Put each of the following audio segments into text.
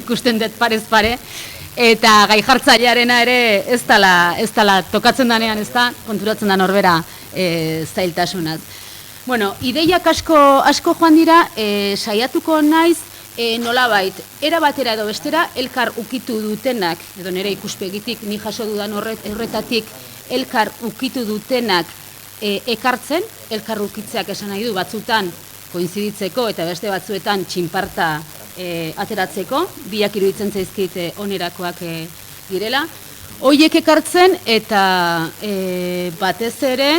ikusten dut parez pare, eta gai jartzailearena ere ez dala tokatzen danean, ez da, konturatzen da norbera zailtasunaz. Bueno, ideiak asko joan dira, saiatuko naiz, nolabait, era batera edo bestera, elkar ukitu dutenak, edo nire ikuspegitik, ni jaso dudan horretatik, elkar ukitu dutenak ekartzen, elkar ukitzeak esan nahi du, batzutan koinziditzeko eta beste batzuetan txinparta ateratzeko, biak iruditzen zaizkit onerakoak direla. Hoiek ekartzen eta batez ere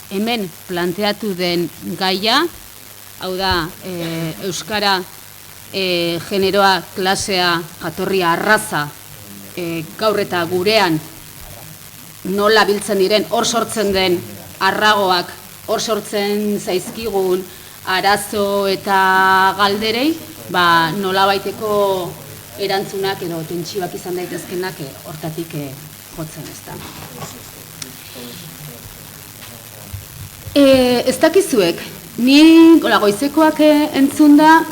hemen planteatu den gaia, hau da, euskara, generoa, klasea, jatorria, arraza, gaur eta gurean nola biltzen diren, hor sortzen den arragoak, hor sortzen zaizkigun arazo eta galderei, nola baiteko erantzunak edo tentsioak izan daitezkenak hortatik jotzen ez da. Ez dakizuek, ni goizekoak entzun da,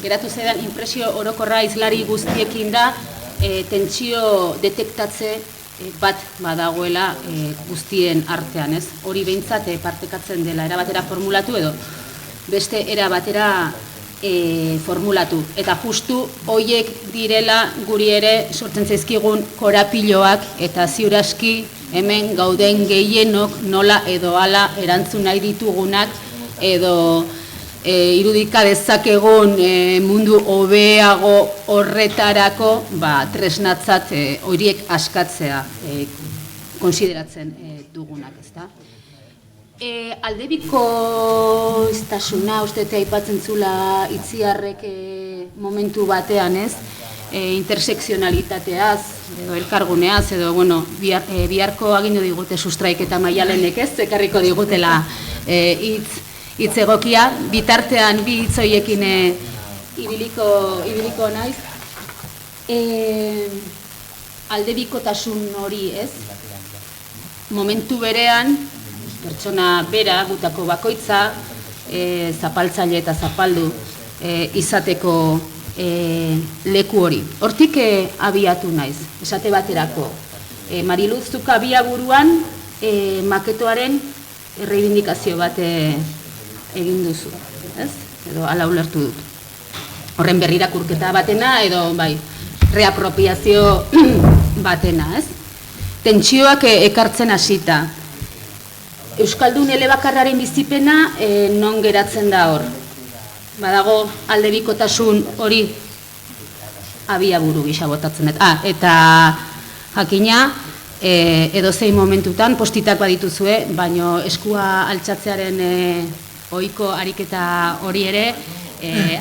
geratu zaidan inpresio orokorra hizlari guztiekin da, tentsio detektatze bat badagoela guztien artean, ez? Hori behintzat partekatzen dela, era batera formulatu edo beste era batera formulatu. Eta justu hoiek direla guri ere sortzen zaizkigun korapiloak eta ziuraski hemen gauden gehienok nola edo hala erantzun nahi ditugunak edo irudika dezakegun mundu hobeago horretarako tresnatzat horiek askatzea konsideratzen dugunak, ezta? Aldebiko istasuna, uste aipatzen zula Itziarrek momentu batean, ez? Intersekzionalitateaz, edo elkarguneaz, edo, bueno, biharko agindu digute sustraik eta maialenek, ez? Ekarriko digutela hitz egokia, bitartean bi hitz horiekin ibiliko naiz. Aldebikotasun hori, ez? Momentu berean, pertsona bera, gutako bakoitza, zapaltzaile eta zapaldu izateko leku hori. Hortik abiatu naiz, esate baterako. Mariluz, zuk abiaburuan maketoaren erreibindikazio bat egin duzu, ez? Edo hala ulertu dut. Horren berrirakurketa batena edo reapropiazio batena, ez? Tentsioak ekartzen hasita. Euskaldun elebakarraren bizipena non geratzen da hor? Badago aldebikotasun hori abiaburu gisa botatzen dut. Eta jakina, edozein momentutan, postitak badituzue, baino eskua altxatzearen ohiko ariketa hori ere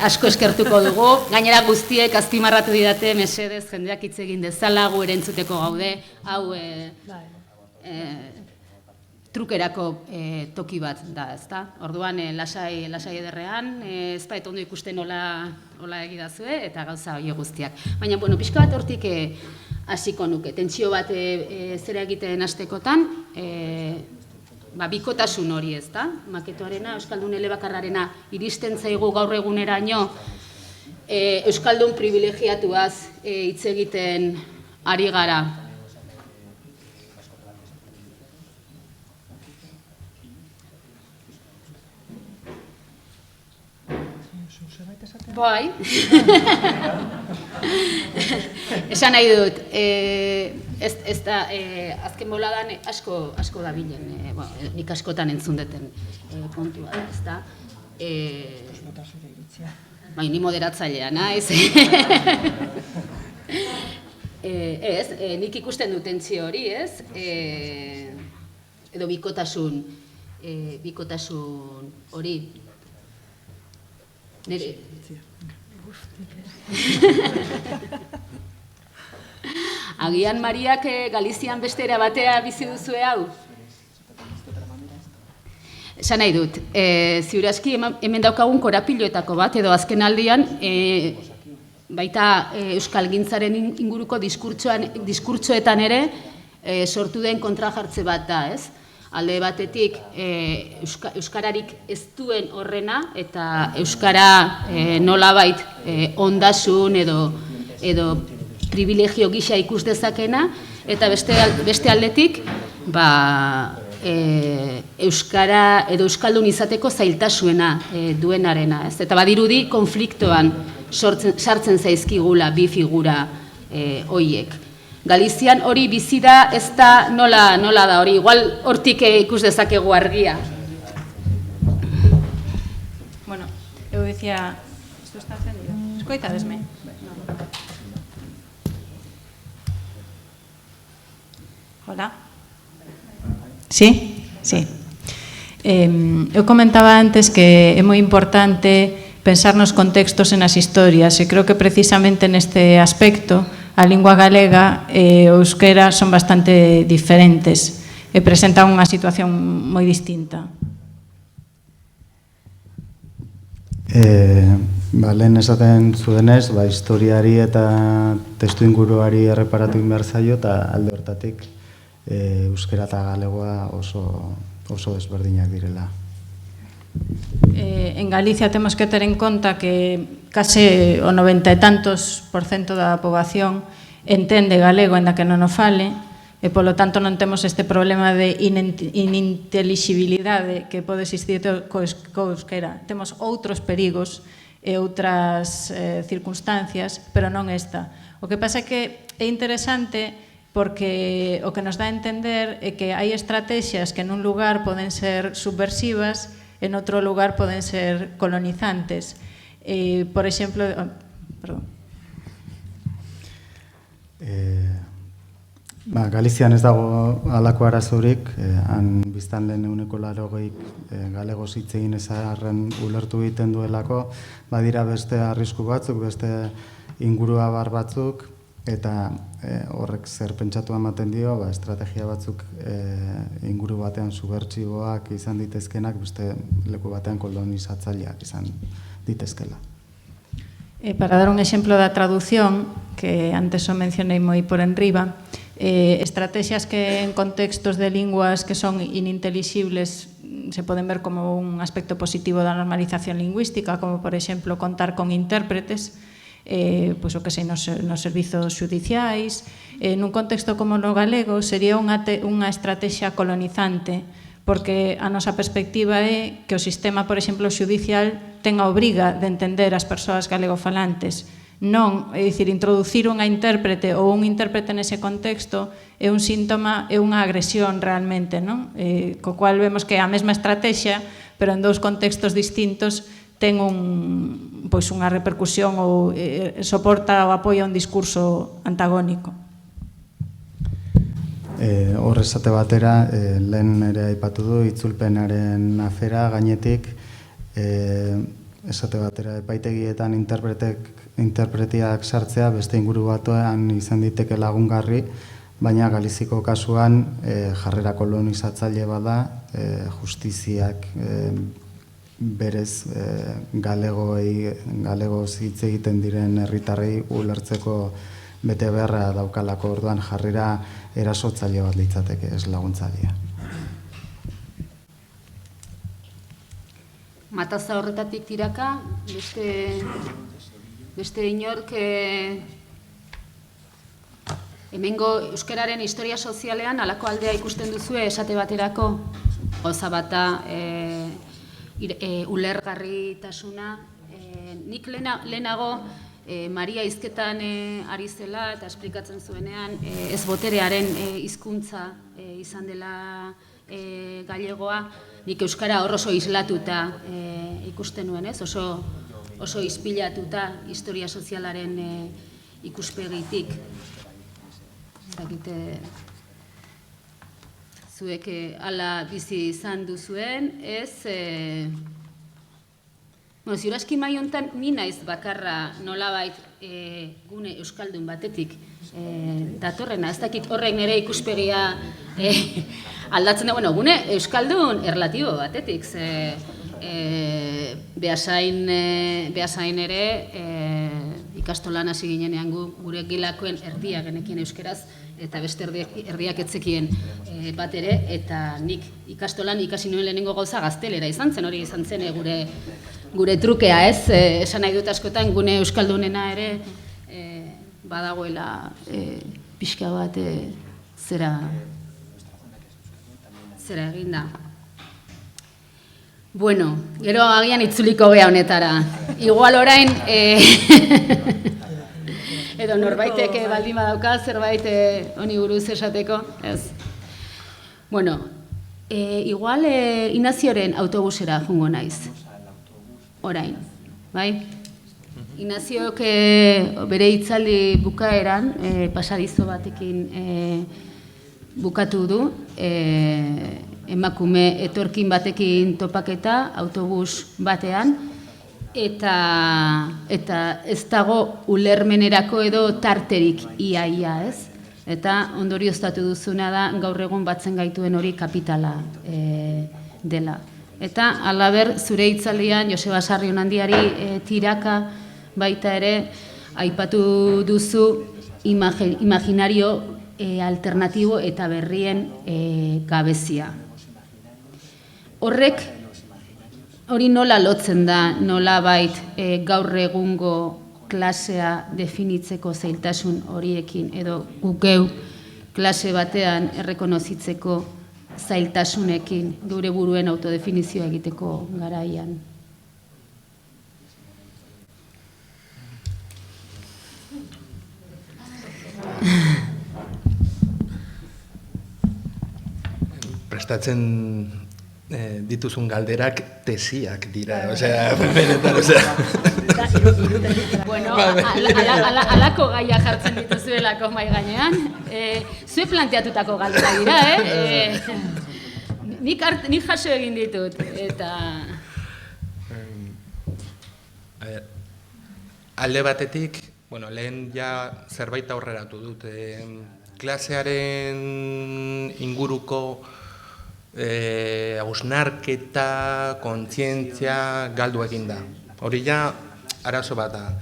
asko eskertuko dugu. Gainera guztiek azpimarratu didate, mesedez, jendeak hitz egin dezala, gu erantzuteko gaude, hau trukerako toki bat da, ezta? Orduan, lasai ederrean, ez da ondo ikusten hola egidazue, eta gauza hori guztiak. Baina, bueno, pixka bat hortik hasiko nuke. Tentsio bat zera egiten hastekotan, bikotasun hori, ez da? Maketoarena, Euskaldun elebakarrarena iristen zaigu gaur eguneraino, Euskaldun privilegiatuaz hitz egiten ari gara. Bai, esan nahi dut, ez da, azken boladan asko da bilen, nik askotan entzun duten kontua, ez da. Bai, ni moderatzailea naiz. Ez, nik ikusten dut tentsio hori, ez? Edo bikotasun hori. Agian Mariak Galizian beste era batea bizi duzue hau? Esan nahi dut, ziurazki hemen daukagun korapiloetako bat, edo azken aldian, baita euskalgintzaren inguruko diskurtsoetan ere sortu den kontrajartze bat da, ez? alde batetik euskararik ez duen horrena eta euskara nolabait ondasun edo privilegio gisa ikus dezakena, eta beste aldetik euskara edo euskaldun izateko zailtasuena duenarena. Eta badirudi konfliktoan sartzen zaizkigula bi figura horiek. Galizian hori bizi da, ez da nola da hori, igual hortik ikus dezakegu argia. Bueno, eu dicía, isto está encendido. Escoitadesme. Hola. Sí? Sí. Eu comentaba antes que é moi importante pensar nos contextos e nas historias, e creo que precisamente neste aspecto a lingua galega e o euskera son bastante diferentes e presentan unha situación moi distinta. Lehen esaten zuenez, historiari eta testu inguruari erreparatu behar zaio, eta alde hortatik euskera eta galegoa oso desberdinak direla. En Galicia temos que ter en conta que case o 90 e tantos % da poboación entende galego, ainda que non o fale, e polo tanto non temos este problema de inintelixibilidade que pode existir co euskera. Temos outros perigos e outras circunstancias, pero non esta. O que pasa é que é interesante porque o que nos dá a entender é que hai estrategias que nun lugar poden ser subversivas, en outro lugar poden ser colonizantes. Por exemplo, perdón. Galizian ez dago halako arazorik, han biztanleen 80% galegoz hitz egin ezarren ulertu egiten duelako, badira beste arrisku batzuk, beste inguruabar batzuk, eta horrek zer pentsatu ematen dio, estrategia batzuk inguru batean subbertsiboak izan ditezkenak, beste leku batean kolonizatzaileak izan ditezkela. Para dar un exemplo da traducción, que antes o mencionei moi por enriba, estrategias que en contextos de linguas que son inintelixibles se poden ver como un aspecto positivo da normalización lingüística, como por exemplo contar con intérpretes, pois o que sei nos servizos xudiciais. Nun contexto como no galego sería unha estrategia colonizante, porque a nosa perspectiva é que o sistema, por exemplo, xudicial ten a obriga de entender as persoas galegofalantes. Non, é dicir, introducir unha intérprete ou un intérprete nese contexto é un síntoma, é unha agresión realmente, non? Co cual vemos que é a mesma estrategia, pero en dous contextos distintos ten unha repercusión ou soporta ou apoia un discurso antagónico. Hor esate batera, lehen ere aipatu du, itzulpenaren afera gainetik, esate batera epaitegietan interpretiak sartzea beste inguru batuan izan diteke lagungarri, baina Galiziko kasuan jarrera kolonizatzaile bada, justiziak berez galegoz hitz egiten diren herritarrei ulertzeko bete beharra daukalako, orduan jarrera erasotzaile bat litzateke, ez laguntzailea. Mataza horretatik tiraka, beste inork hemengo euskararen historia sozialean halako aldea ikusten duzue esate baterako, gauza bata ulergarritasuna. Nik lehenago Maria hizketan ari zela eta esplikatzen zuenean ez boterearen hizkuntza izan dela galegoa, nik euskara oso islatuta ikusten nuen, ez? Oso ispilatuta historia sozialaren ikuspegitik. Zuek hala bizi izan duzuen, ez... Ziuraski mai honetan ni naiz bakarra nolabait gune euskaldun batetik datorrena. Ez dakit horrek nire ikuspegia aldatzen da, gune euskaldun erlatibo batetik. behasain ere ikastolan hasi ginenean gure gilakoen erdia genekien euskeraz, eta beste erdiak etzekien bat ere, eta nik ikastolan ikasi nuen lehenengo gauza gaztelera izan zen, hori izan zen gure trukea, ez? Esan nahi dut askotan, gune euskaldunena ere badagoela pixka bat zera eginda. Bueno, gero agian itzuliko gea honetara. Igual orain, edo norbaitek baldin badauka zerbait honi buruz esateko, ez. Bueno, igual Inazioren autobusera jungo naiz. Orain, bai? Inaziok bere hitzaldi bukaeran, pasadizo batekin bukatu du, emakume etorkin batekin topaketa autobus batean, eta ez dago ulermenerako edo tarterik ia, ez? Eta ondorioztatu duzuna da gaur egun batzen gaituen hori kapitala dela. Eta halaber zure hitzaldian Joseba Sarrionandiari tiraka baita ere aipatu duzu imaginario alternatibo eta berrien gabezia. Hori nola lotzen da, nola bait gaur egungo klasea definitzeko zailtasun horiekin, edo gukeu klase batean errekonozitzeko zailtasunekin gure buruen autodefinizioa egiteko garaian. Prestatzen dituzun galderak tesiak dira, osea, benetan, osea. Bueno, alako gaia jartzen dituzuelako mai gainean. Zue planteatutako galdera dira, Nik jaso egin ditut, eta... Alde batetik, lehen ja zerbait aurreratu dut. Klasearen inguruko hausnarketa, kontzientzia galdu egin da. Hori ja arazo bat da.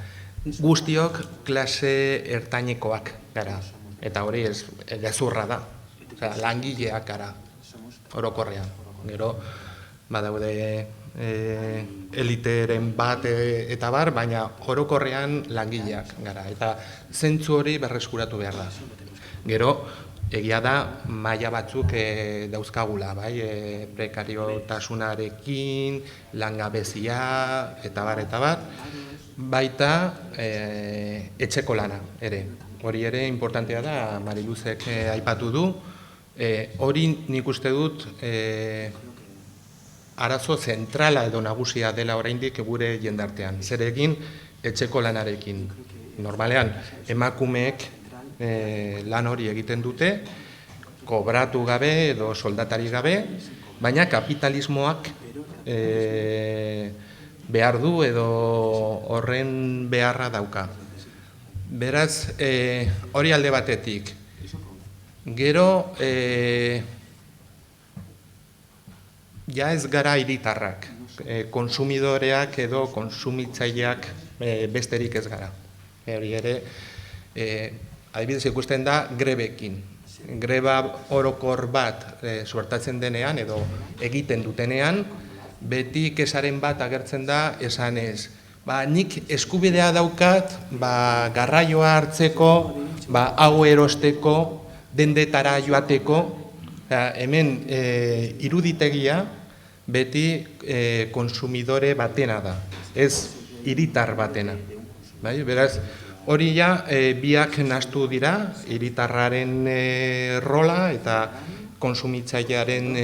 Guztiok klase ertainekoak gara. Eta hori gezurra da. Langileak gara, orokorrean. Gero, badaude eliteren bat eta bar, baina orokorrean langileak gara. Eta zentzu hori berreskuratu behar da. Gero, egia da, maila batzuk dauzkagula, prekariotasunarekin, langabezia, eta bar, baita etxeko lana ere. Hori ere importantea da, Mariluzek aipatu du. Hori nik uste dut arazo zentrala edo nagusia dela oraindik gure jendartean. Zer egin etxeko lanarekin. Normalean, emakumeek lan hori egiten dute, kobratu gabe edo soldatari gabe, baina kapitalismoak behar du edo horren beharra dauka. Beraz, hori alde batetik. Gero, ja ez gara hiritarrak, konsumidoreak edo konsumitzaileak besterik ez gara. Hori ere, adibidez ikusten da grebekin. Greba orokor bat suertatzen denean edo egiten dutenean, beti kesaren bat agertzen da esanez. Nik eskubidea daukat garraioa hartzeko, hau erosteko, dendetara joateko. Hemen iruditegia beti konsumidore batena da, ez hiritar batena. Beraz, hori ja, biak nahastu dira, hiritarraren rola eta konsumitzailearen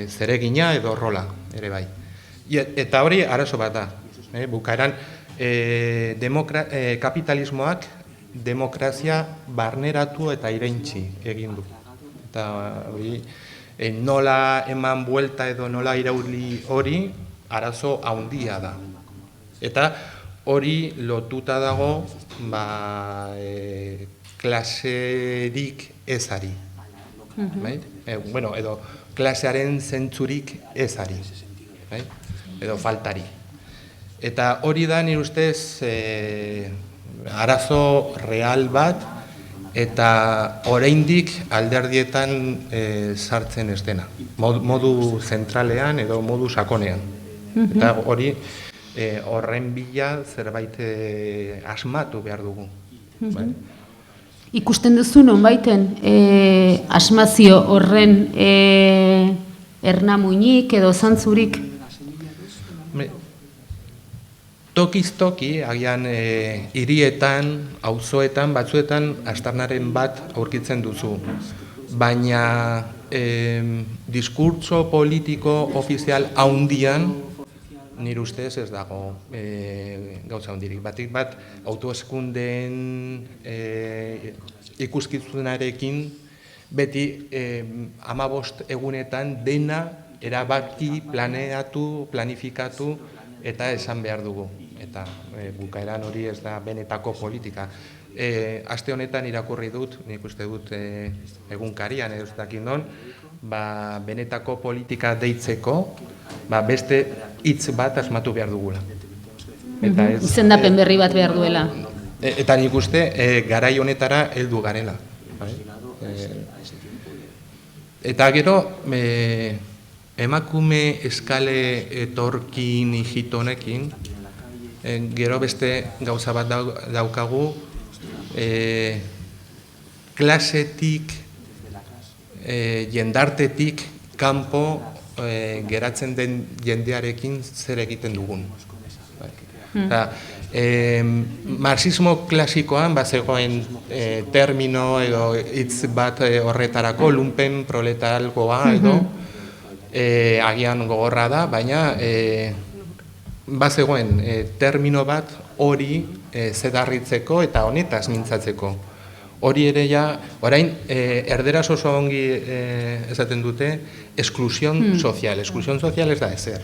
zeregina edo rola ere bai. Eta hori arazo bat da. Bukaeran, kapitalismoak demokrazia barneratu eta iraintzi egin du. Eta hori, nola eman buelta edo nola irauli hori arazo handia da. Eta hori lotuta dago klaserik ezari. Edo klasearen zentzurik ezari. edo faltari. Eta hori da nire ustez arazo real bat, eta oraindik alderdietan sartzen ez dena, modu zentralean edo modu sakonean. Eta hori horren bila zerbait asmatu behar dugu. Ikusten duzu nonbaiten asmazio horren ernamuinik edo zantzurik? Tokiz-toki, agian hirietan, auzoetan, batzuetan, aztarnaren bat aurkitzen duzu. Baina diskurtso politiko ofizial haundian, nire ustez ez dago gauza handirik. Batik bat, autoeskundeen ikuskizunarekin, beti 15 egunetan dena erabaki, planeatu, planifikatu, eta esan behar dugu. Eta bukaeran hori ez da benetako politika. Aste honetan irakurri dut, nik uste dut egunkarian edo ez dakit non, benetako politika deitzeko beste hitz bat asmatu behar dugula. Izendapen berri bat behar duela. Eta nik uste garai honetara heldu garela. Eta gero, emakume eskale etorkin hijitonekin, gero beste gauza bat daukagu, klasetik, jendartetik, kanpo geratzen den jendearekin zer egiten dugun. Marxismo klasikoan bazegoen termino edo hitz bat horretarako, lumpen proletargoa edo, agian gogorra da, baina bazegoen termino bat hori zedarritzeko eta honetaz mintzatzeko. Hori ere orain erderaz oso ongi esaten dute esklusion sozial. Esklusion sozial ez da ezer.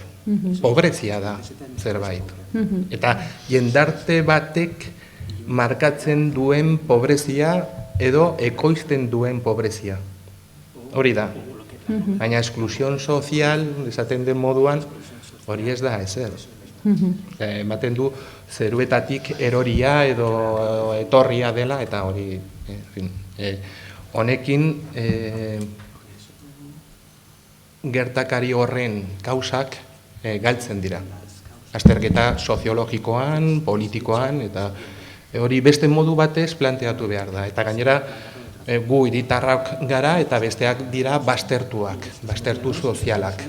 Pobrezia da zerbait. Eta jendarte batek markatzen duen pobrezia edo ekoizten duen pobrezia. Hori da. Baina esklusion sozial, esaten den moduan, hori ez da ezer. Ematen du zeruetatik eroria edo etorria dela, eta hori, honekin gertakari horren kausak galtzen dira. Azterketa soziologikoan, politikoan, eta hori beste modu batez planteatu behar da. Eta gainera, gu hiritarrak gara eta besteak dira baztertuak, baztertu sozialak.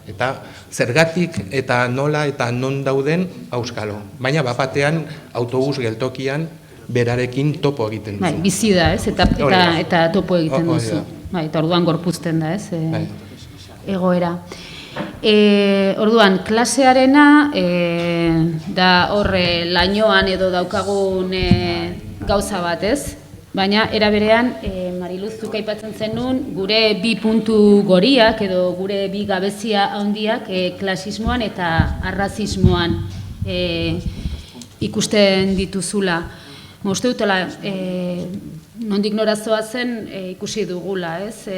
Eta zergatik eta nola eta non dauden auskalo. Baina bapatean autobus geltokian berarekin topo egiten duzu. Bizi da, ez? Eta topo egiten duzu. Eta orduan gorpuzten da, ez? Egoera. Orduan, klasearena da horre lainoan edo daukagun gauza bat, ez? Baina, era berean, Mariluz, zuk aipatzen zenun, gure bi puntu goriak edo gure bi gabezia handiak klasismoan eta arrazismoan ikusten dituzula. Uste dutela, nondik norazoa zen ikusi dugula, ez?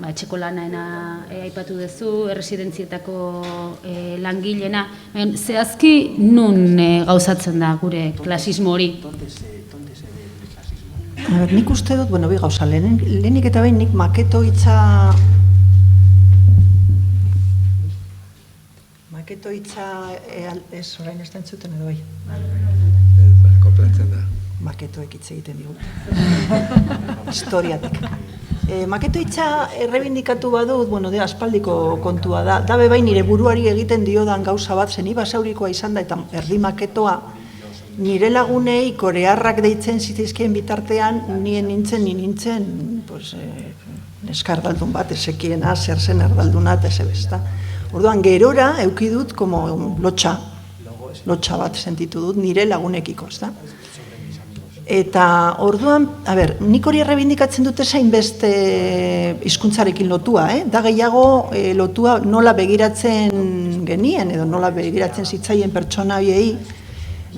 Etxeko lanaena aipatu duzu, erresidentzietako langilena. Zehazki nun gauzatzen da gure klasismo hori? Nik uste dut, bi gauza, lehenik eta behin nik maketo hitza ez orain ez da entzuten edo bai? Koplatzen da. Maketoek hitz egiten digut. Historiatik. Maketo hitza errebindikatu badut, aspaldiko kontua da. Dabe bai nire buruari egiten diodan gauza bat, zen ibasaurikoa izan da, eta erdi maketoa, nire lagunei korearrak deitzen zitizkien bitartean, ni nintzen, eskardaldun bat, esekiena, zer zen erdalduna, eta ezebesta. Orduan, gerora, eukidut, lotxa bat sentitu dut, nire lagunekiko, ez da? Eta orduan, nik hori errebindikatzen dute zain beste hizkuntzarekin lotua, da gehiago lotua nola begiratzen genien, edo nola begiratzen zitzaien pertsona biei,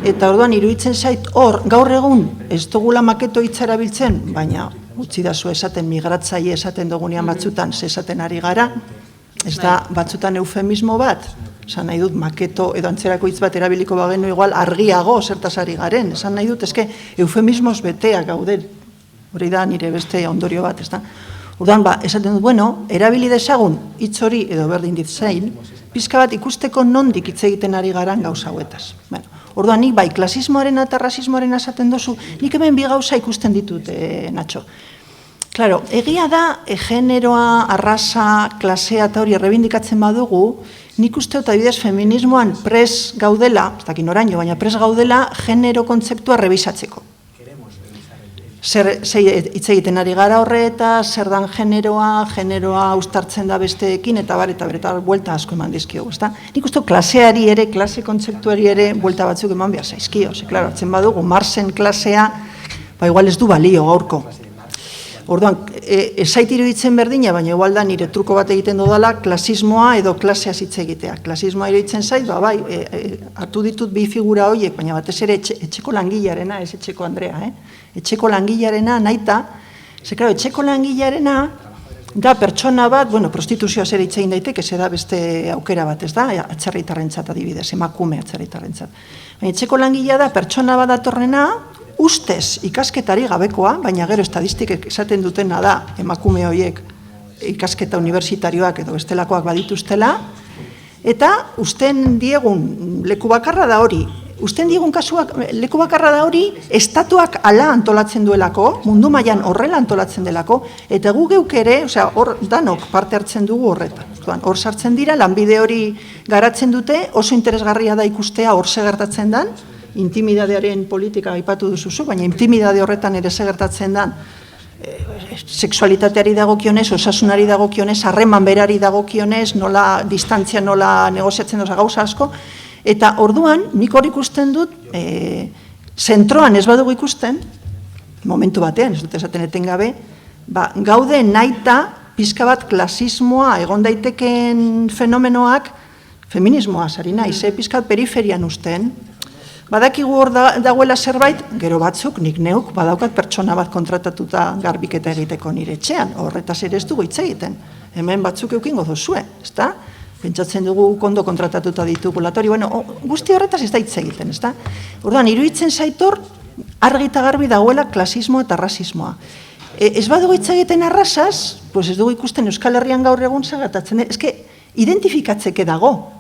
eta orduan iruditzen zait hor, gaur egun ez dugula maketo hitza erabiltzen, baina utzi dazu esaten migratzaile esaten dugunean batzutan esaten ari gara, ez da batzutan eufemismo bat, esan nahi dut maketo edo antzerako hitz bat erabiliko bagenu igual argiago zertaz ari garen, esan nahi dut, eske eufemismos beteak gauden, hori da nire beste ondorio bat, ez da? Orduan, esaten dut, bueno, erabili dezagun hitz hori edo berdin ditzain, pizka bat ikusteko nondik hitz egiten ari garan gauza hauetaz. Bueno, orduan, nik bai, klasismoaren eta rasismoaren esaten dozu, nik hemen bi gauza ikusten ditut, Nacho. Claro, egia da, generoa, arrasa, klasea eta hori errebindikatzen badugu, nik uste dut adibidez feminismoan pres gaudela, ez dakin oraino, baina pres gaudela genero kontzeptua rebisatzeko. Zer hitz egiten ari gara horreta, zer dan generoa uztartzen da besteekin, eta buelta asko eman dizkiogu, ezta? Nik uste klaseari ere, klase kontzeptuari ere, buelta batzuk eman behar zaizkio, klaro, hartzen badugu, Marxen klasea, igual ez du balio gaurko. Orduan, ezait iruditzen berdina, baina igual da nire truko bat egiten dudala, klasismoa edo klaseaz hitz egitea. Klasismoa iruditzen zait, hartu ditut bi figura horiek, baina batez ere etxeko langilearena, ez etxeko Andrea, etxeko langilearena naita, etxeko langilearena da pertsona bat, prostituzioa zer hitz egin daiteke, ez da beste aukera bat, ez da, atzerritarrentzat adibidez, emakume atzerritarrentzat. Baina etxeko langilea da pertsona bat datorrena, ustez ikasketari gabekoa, baina gero estadistikek esaten dutena da emakume horiek ikasketa unibertsitarioak edo bestelakoak badituztela, eta usten diegun leku bakarra da hori. Usten diegun kasuak leku bakarra da hori, estatuak ala antolatzen duelako, mundu mailan horrela antolatzen delako, eta gu geuk ere, hor danok parte hartzen dugu horretan. Hor sartzen dira, lanbide hori garatzen dute, oso interesgarria da ikustea hor segertatzen dan, intimidadearen politika aipatu duzuzu, baina intimidade horretan ere segertatzen da sexualitateari dagokionez, osasunari dagokionez, harreman berari dagokionez, nola distantzia, nola negoziatzen doza gauza asko, eta orduan nik hor ikusten dut, zentroan ez badugu ikusten, momentu batean, ez dut esaten etengabe, gaude naita pizka bat klasismoa egon daiteken fenomenoak feminismoa zari naiz, pizkat periferian usten, badakigu hor dagoela zerbait, gero batzuk, nik neuk, badaukat pertsona bat kontratatuta garbiketa egiteko nire etxean, horretaz ere ez dugu hitz egiten. Hemen batzuk eukingo duzue, ezta? Pentsatzen dugu kondo kontratatuta ditugu latori, guzti horretaz ez da hitz egiten, ezta? Orduan, iruditzen zaitor, argi eta garbi dagoela klasismoa eta rasismoa. Ez badugu hitz egiten arrasaz, ez dugu ikusten Euskal Herrian gaur egun segertatzen, eske, identifikatzeke dago.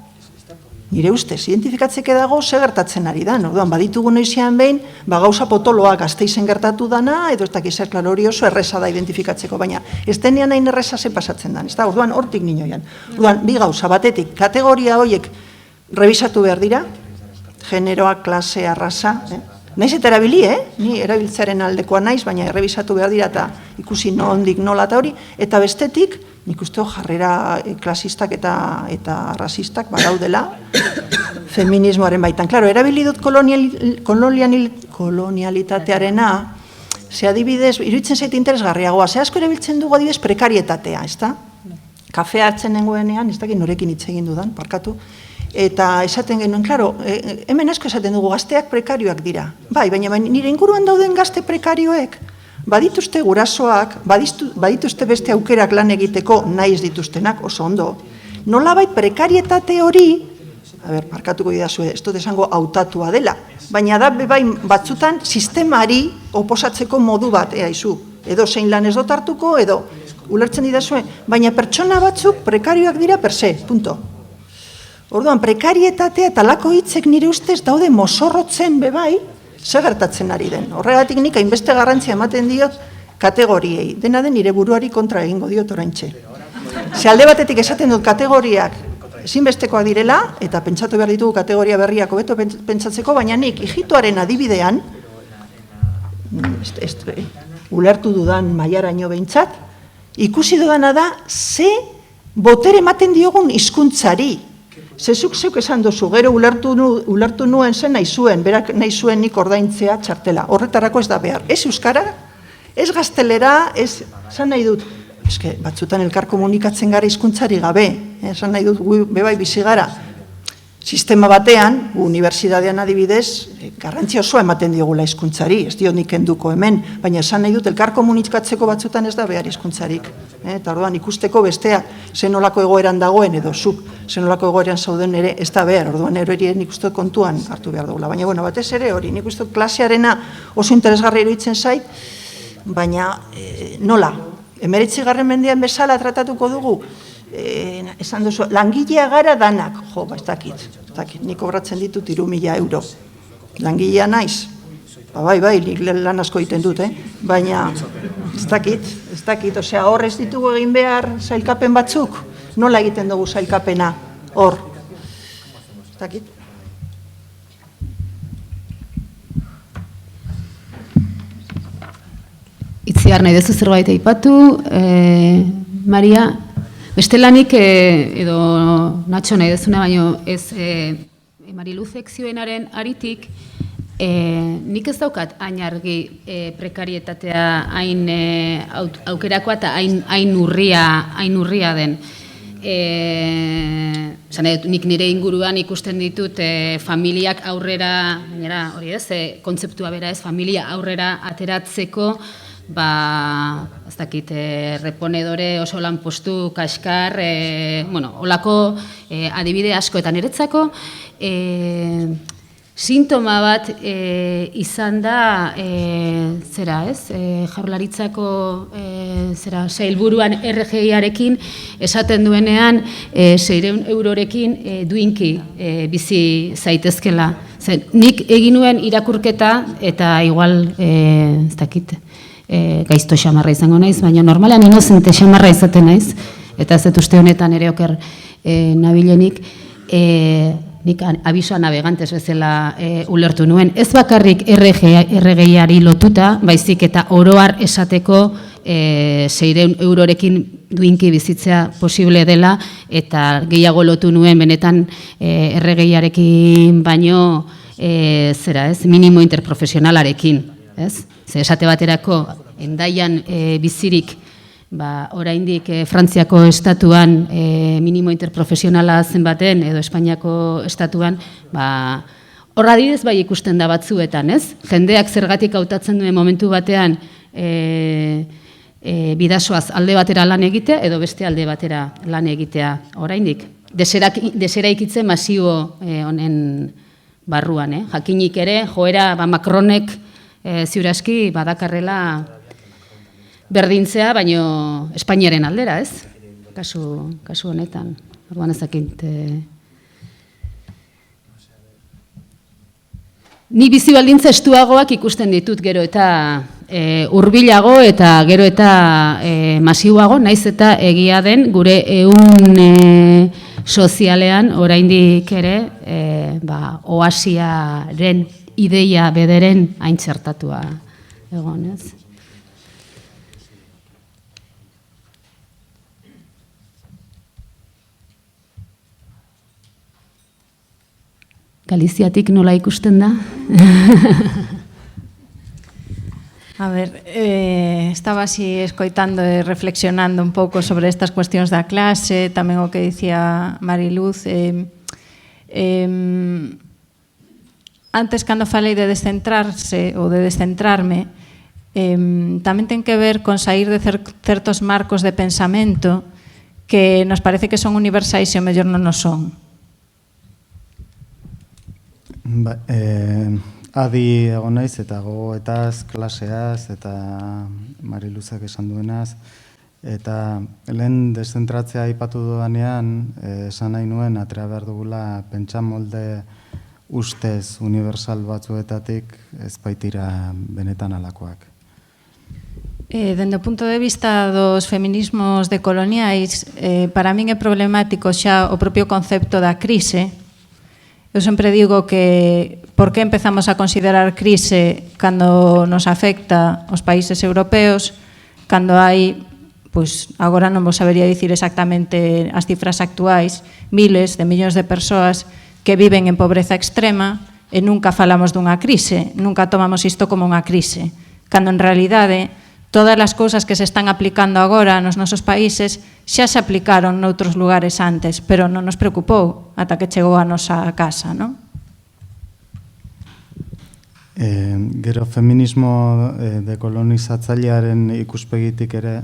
Nire ustez, identifikatzeke dago segertatzen ari da. Orduan, baditugu noizean behin, gauza potoloa Gasteizen gertatu dana, edo ez dakiz klaro hori oso erreza da identifikatzeko, baina ez denean hain erreza ze pasatzen dan. Orduan, hortik ninoian. Orduan, bi gauza batetik, kategoria horiek revisatu behar dira, generoa, klasea, arrasa, naiz eta erabili, ni erabiltzearen aldekoa naiz, baina errebisatu behar dira eta ikusi nondik nola eta hori, eta bestetik, nik usteo jarrera klasistak eta rasistak badaudela feminismoaren baitan. Klaro, erabili dut kolonialitatearena, ze adibidez, iruditzen zait interesgarriagoa, ze asko erabiltzen dugu adibidez prekarietatea, ezta? Kafea hartzen nengoenean, ez dakit norekin hitz egin dudan, parkatu, eta esaten genuen, klaro, hemen asko esaten dugu gazteak prekarioak dira. Baina nire inguruan dauden gazte prekarioek, badituzte gurasoak, badituzte beste aukerak lan egiteko nahi ez dituztenak, oso ondo. Nolabait prekarietate hori, parkatuko didazue, ez dut esango hautatua dela, baina da batzutan sistemari oposatzeko modu bat, edo zein lan ez dut hartuko, edo ulertzen didazue, baina pertsona batzuk prekarioak dira per se, punto. Orduan, prekarietatea eta lako hitzek nire ustez daude mozorrotzen bebai, segertatzen ari den. Horregatik nik hainbeste garrantzia ematen diot kategoriei. Dena den nire buruari kontra egingo diot oraintxe. Ze alde batetik esaten dut kategoriak ezinbestekoak direla, eta pentsatu behar ditugu kategoria berriak hobeto pentsatzeko, baina nik hijituaren adibidean, ulertu dudan mailaraino behintzat, ikusi dudana da ze botere ematen diogun hizkuntzari. Zezuk zeuk esan duzu, gero ulertu nuen zen nahi zuen, berak nahi zuen nik ordaintzea txartela. Horretarako ez da behar. Ez euskara, ez gaztelera, ez, esan nahi dut, eske batzutan elkar komunikatzen gara hizkuntzari gabe, esan nahi dut, bebai bizi gara. sistema batean, unibertsitatean adibidez, garrantzi osoa ematen diogula hizkuntzari, ez dio nik kenduko hemen, baina esan nahi dut, elkar komunikatzeko batzutan ez da behar hizkuntzarik. Eta orduan ikusteko bestea zenolako egoeran dagoen, edo zuk zenolako egoeran zauden ere ez da behar, orduan hori nik uste kontuan hartu behar dugula. Baina, bueno, batez ere hori, nik uste klasearena oso interesgarri iruditzen zait, baina nola, 19. mendean bezala tratatuko dugu, esan duzu, langilea gara danak, jo, ez dakit, nik kobratzen ditut 3.000 euro. Langilea naiz, bai, nik lan asko egiten dut, baina ez dakit, osea, hor ez ditugu egin behar sailkapen batzuk, nola egiten dugu sailkapena, hor, ez dakit. Itziar nahi dezu zerbait aipatu, Maria, bestelanik, edo Nacho nahi dezuna, baino ez Mariluzek zioenaren aritik, nik ez daukat hain argi prekarietatea hain aukerakoa eta hain urria den. Nik nire inguruan ikusten ditut familiak aurrera, hori ez, kontzeptua bera ez, familia aurrera ateratzeko, ez dakit, reponedore oso lanpostu, kaskar, olako adibide asko eta niretzako sintoma bat izan da, Jaurlaritzako sailburuan RGIarekin esaten duenean 600 eurorekin duinki bizi zaitezkela. Nik egin nuen irakurketa eta igual, ez dakit, gaizto xamarra izango naiz, baina normalean inozente xamarra izaten naiz, eta ez dut uste honetan ere oker nabilenik, nik abisoa navegantes bezala ulertu nuen. Ez bakarrik RGIari lotuta, baizik eta oroar esateko 600 eurorekin duinki bizitzea posible dela, eta gehiago lotu nuen benetan RGIarekin baino minimo interprofesionalarekin. Ze esate baterako Hendaian bizirik oraindik Frantziako estatuan minimo interprofesionala zenbaten edo Espainiako estatuan horra adibidez bai ikusten da batzuetan, ez? Jendeak zergatik hautatzen duen momentu batean bidasoaz alde batera lan egitea edo beste alde batera lan egitea oraindik. Deseraikitzen masibo honen barruan, jakinik ere joera Macronek ziuraski badakarrela berdintzea, baino Espainiaren aldera, ez? Kasu honetan. Orduan ezakit. Ni bizi baldintza estuagoak ikusten ditut gero eta hurbilago eta gero eta masiboago, naiz eta egia den gure ehun sozialean oraindik ere oasiaren ideia bederen hain txertatua egon, ez? Galiziatik nola ikusten da? A ver, estaba así escoitando e reflexionando un pouco sobre estas cuestións da clase, tamén o que dicía Mariluz. Antes, cando falei de descentrarse ou de descentrarme, tamén ten que ver con sair de certos marcos de pensamento que nos parece que son universais e o mellor non nos son. Adi egon naiz eta gogoetaz, klaseaz eta Mariluzak esan duenaz. Eta lehen deszentratzea aipatu dudanean, esan nahi nuen, atera behar dugula pentsamolde ustez universal batzuetatik ez baitira benetan alakoak. Dende o punto de vista dos feminismos decoloniais, para min é problemático xa o propio concepto da crise. Eu sempre digo que por que empezamos a considerar crise cando nos afecta aos países europeos, cando hai, pois agora non vos sabería dicir exactamente as cifras actuais, miles de millóns de persoas que viven en pobreza extrema e nunca falamos dunha crise, nunca tomamos isto como unha crise, cando en realidade todas as cousas que se están aplicando agora nos nosos países xa se aplicaron noutros lugares antes, pero non nos preocupou ata que chegou a nosa casa, non? Gero feminismo dekolonizatzailearen ikuspegitik ere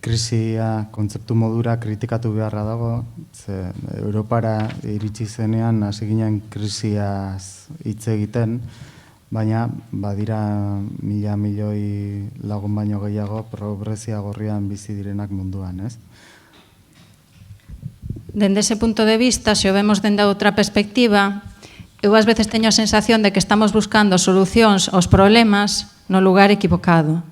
krisia kontzeptu modura kritikatu beharra dago, ze Europara iritsi zenean hasi ginen krisiaz hitz egiten, baina badira 1.000 milioi lagun baino gehiago pobrezia gorrian bizi direnak munduan, ez? Dende ese punto de vista, se o vemos dende outra perspectiva, eu ás veces teño a sensación de que estamos buscando solucións aos problemas no lugar equivocado.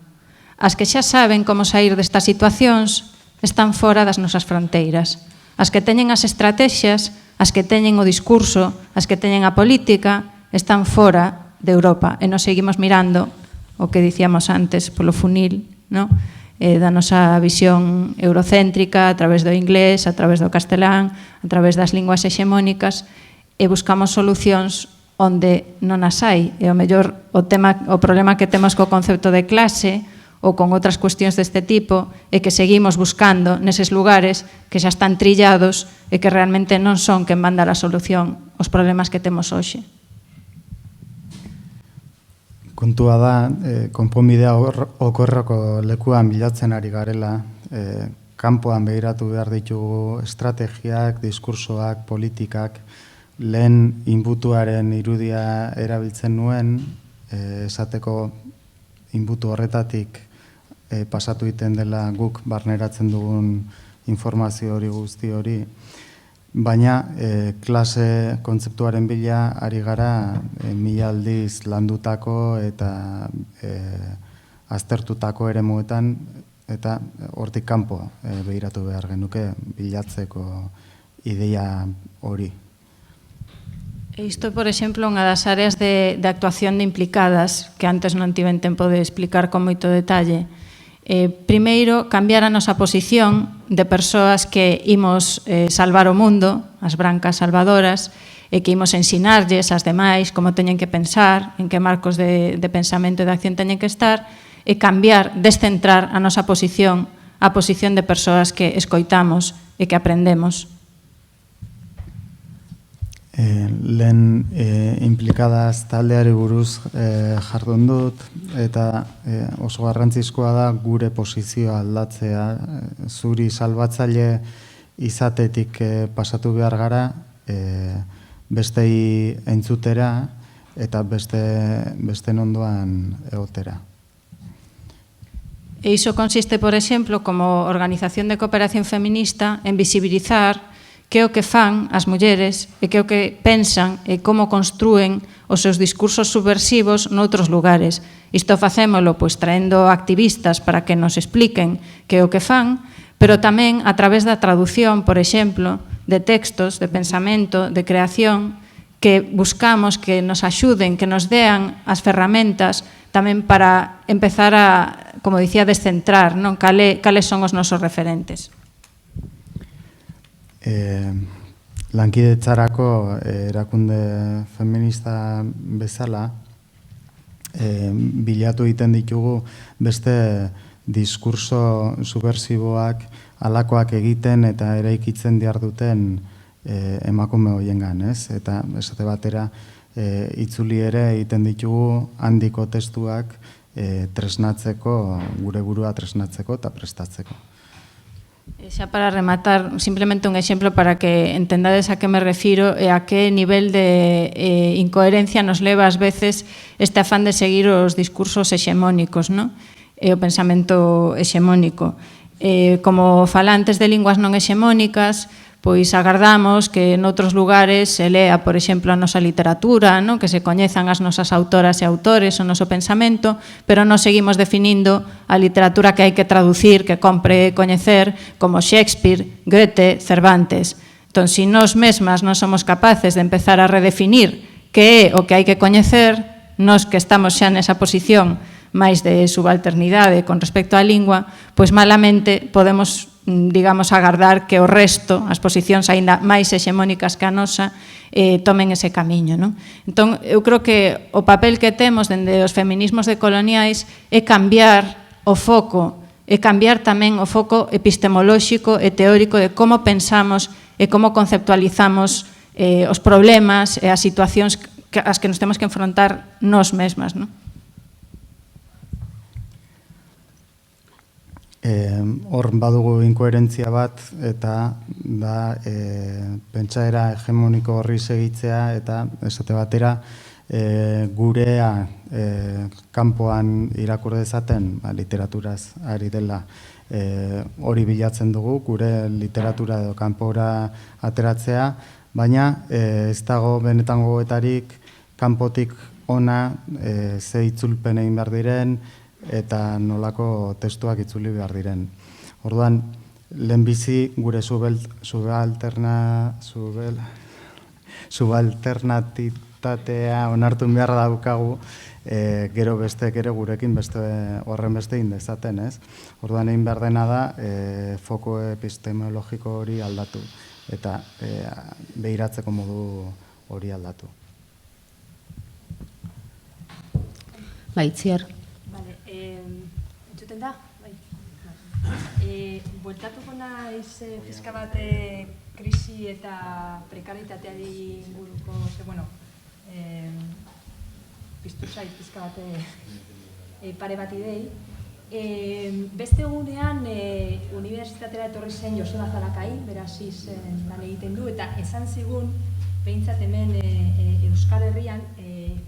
As que xa saben como sair destas situacións están fora das nosas fronteiras. As que teñen as estrategias, as que teñen o discurso, as que teñen a política, están fora de Europa e nos seguimos mirando o que dicíamos antes polo funil, no? Da nosa visión eurocéntrica a través do inglés, a través do castelán, a través das linguas hexemónicas e buscamos solucións onde non as hai. E o mellor o problema que temos co concepto de clase ou con outras cuestións deste tipo é que seguimos buscando neses lugares que xa están trillados e que realmente non son quen van dar a solución aos problemas que temos hoxe. Kontua da, konponbidea okorroko lekuan bilatzen ari garela, kanpoan behiratu behar ditugu estrategiak, diskursoak, politikak, lehen inbutuaren irudia erabiltzen nuen, esateko inbutu horretatik pasatu iten dela guk barneratzen dugun informazio hori guzti hori, baina klase kontzeptuaren bila ari gara 1000 aldiz landutako eta aztertutako eremuetan eta hortik kanpo behiratu behar genuke bilatzeko ideia hori. Isto, por exemplo, unha das áreas de actuación de implicadas, que antes non tiven tempo de explicar con moito detalle. Primeiro, cambiar a nosa posición de persoas que imos salvar o mundo, as brancas salvadoras, e que imos ensinarlles as demais como teñen que pensar, en que marcos de pensamento e de acción teñen que estar, e cambiar, descentrar a nosa posición a posición de persoas que escoitamos e que aprendemos. Lehen implikadas taldeari buruz jardun dut, eta oso garrantzizkoa da gure posizioa aldatzea. Zuri salbatzaile izatetik pasatu behar gara, bestei entzutera eta beste ondoan egotera. E iso consiste, por exemplo, como organización de cooperación feminista, en visibilizar que é o que fan as mulleres e que é o que pensan e como construen os seus discursos subversivos noutros lugares. Isto facémolo pois traendo activistas para que nos expliquen que é o que fan, pero tamén a través da traducción, por exemplo, de textos, de pensamento, de creación, que buscamos que nos axuden, que nos dean as ferramentas tamén para empezar a, como dicía, descentrar, non? Cales son os nosos referentes. Lankidetzarako erakunde feminista bezala bilatu egiten ditugu beste diskurso subversiboak alakoak egiten eta eraikitzen diharduten emakume hoiengan, ez? Eta esate batera itzuli ere egiten ditugu handiko testuak tresnatzeko, gure burua tresnatzeko eta prestatzeko. Xa para rematar, simplemente un exemplo para que entendades a que me refiro e a que nivel de incoherencia nos leva ás veces este afán de seguir os discursos hexemónicos, non? E o pensamento hexemónico. Como falantes de linguas non hexemónicas, pois agardamos que noutros lugares se lea, por exemplo, a nosa literatura, non? Que se coñezan as nosas autoras e autores, o noso pensamento, pero non seguimos definindo a literatura que hai que traducir, que compre coñecer, como Shakespeare, Goethe, Cervantes. Entón, se nós mesmas non somos capaces de empezar a redefinir que é o que hai que coñecer, nós que estamos xa nesa posición máis de subalternidade con respecto á lingua, pois malamente podemos, digamos, agardar que o resto, as posicións aínda máis hexemónicas que a nosa, tomen ese camiño, non? Entón, eu creo que o papel que temos dende os feminismos decoloniais é cambiar o foco e cambiar tamén o foco epistemolóxico e teórico de como pensamos e como conceptualizamos os problemas e as situacións as que nos temos que enfrontar nós mesmas, non? Hor badugu inkoherentzia bat, eta da pentsaera hegemoniko horri segitzea, eta esate batera gurea kanpoan irakur dezaten, literaturaz ari dela, hori bilatzen dugu, gure literatura edo kanpora ateratzea, baina ez dago benetan gogoetarik kanpotik ona ze itzulpen egin behar diren, eta nolako testuak itzuli behar diren. Orduan, lehenbizi gure subalternatitatea onartu behar daukagu, gero besteek ere gurekin horren beste indezaten, ez? Orduan, egin behar dena da, foko epistemologiko hori aldatu, eta behiratzeko modu hori aldatu. Itziar. Entzuten da? Bueltatuko naiz pixka bat krisi eta prekaritateari inguruko, piztu zait pixka bat pare bat idei. Beste egunean unibertsitatera etorri zen Joseba Zalakai, berasiz lan egiten du, eta esan zigun, behintzat hemen Euskal Herrian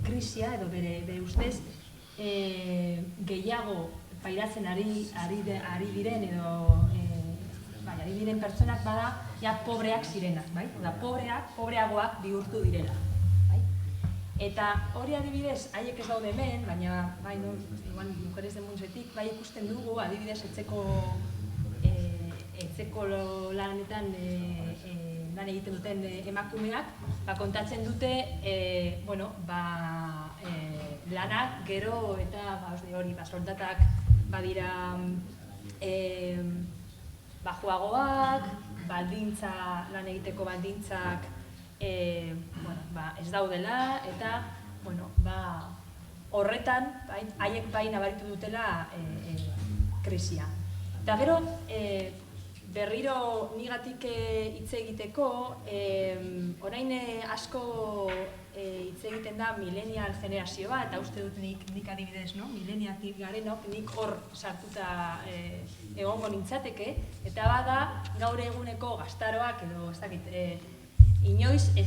krisia, edo bere ustez, gehiago pairatzen ari diren edo ari diren pertsonak bada ja pobreak zirenak, bai? Oda pobreagoak bihurtu direla, bai? Eta hori adibidez, haiek ez daude hemen, baina bai, igual Mujeres de Montsetik bai ikusten dugu, adibidez etzeko lanetan lan egiten duten emakumeak, kontatzen dute, lanak gero eta hori soldatak badira bajuagoak, lan egiteko baldintzak ez daudela, eta horretan haiek bai nabaritu dutela krisia. Eta gero, berriro nigatik hitz egiteko, orain asko hitz egiten da millennial generazioa, eta uste dut nik adibidez, millenniatik garenok, nik hor sartuta egongo nintzateke, eta bada gaur eguneko gaztaroak edo ez dakit, inoiz ez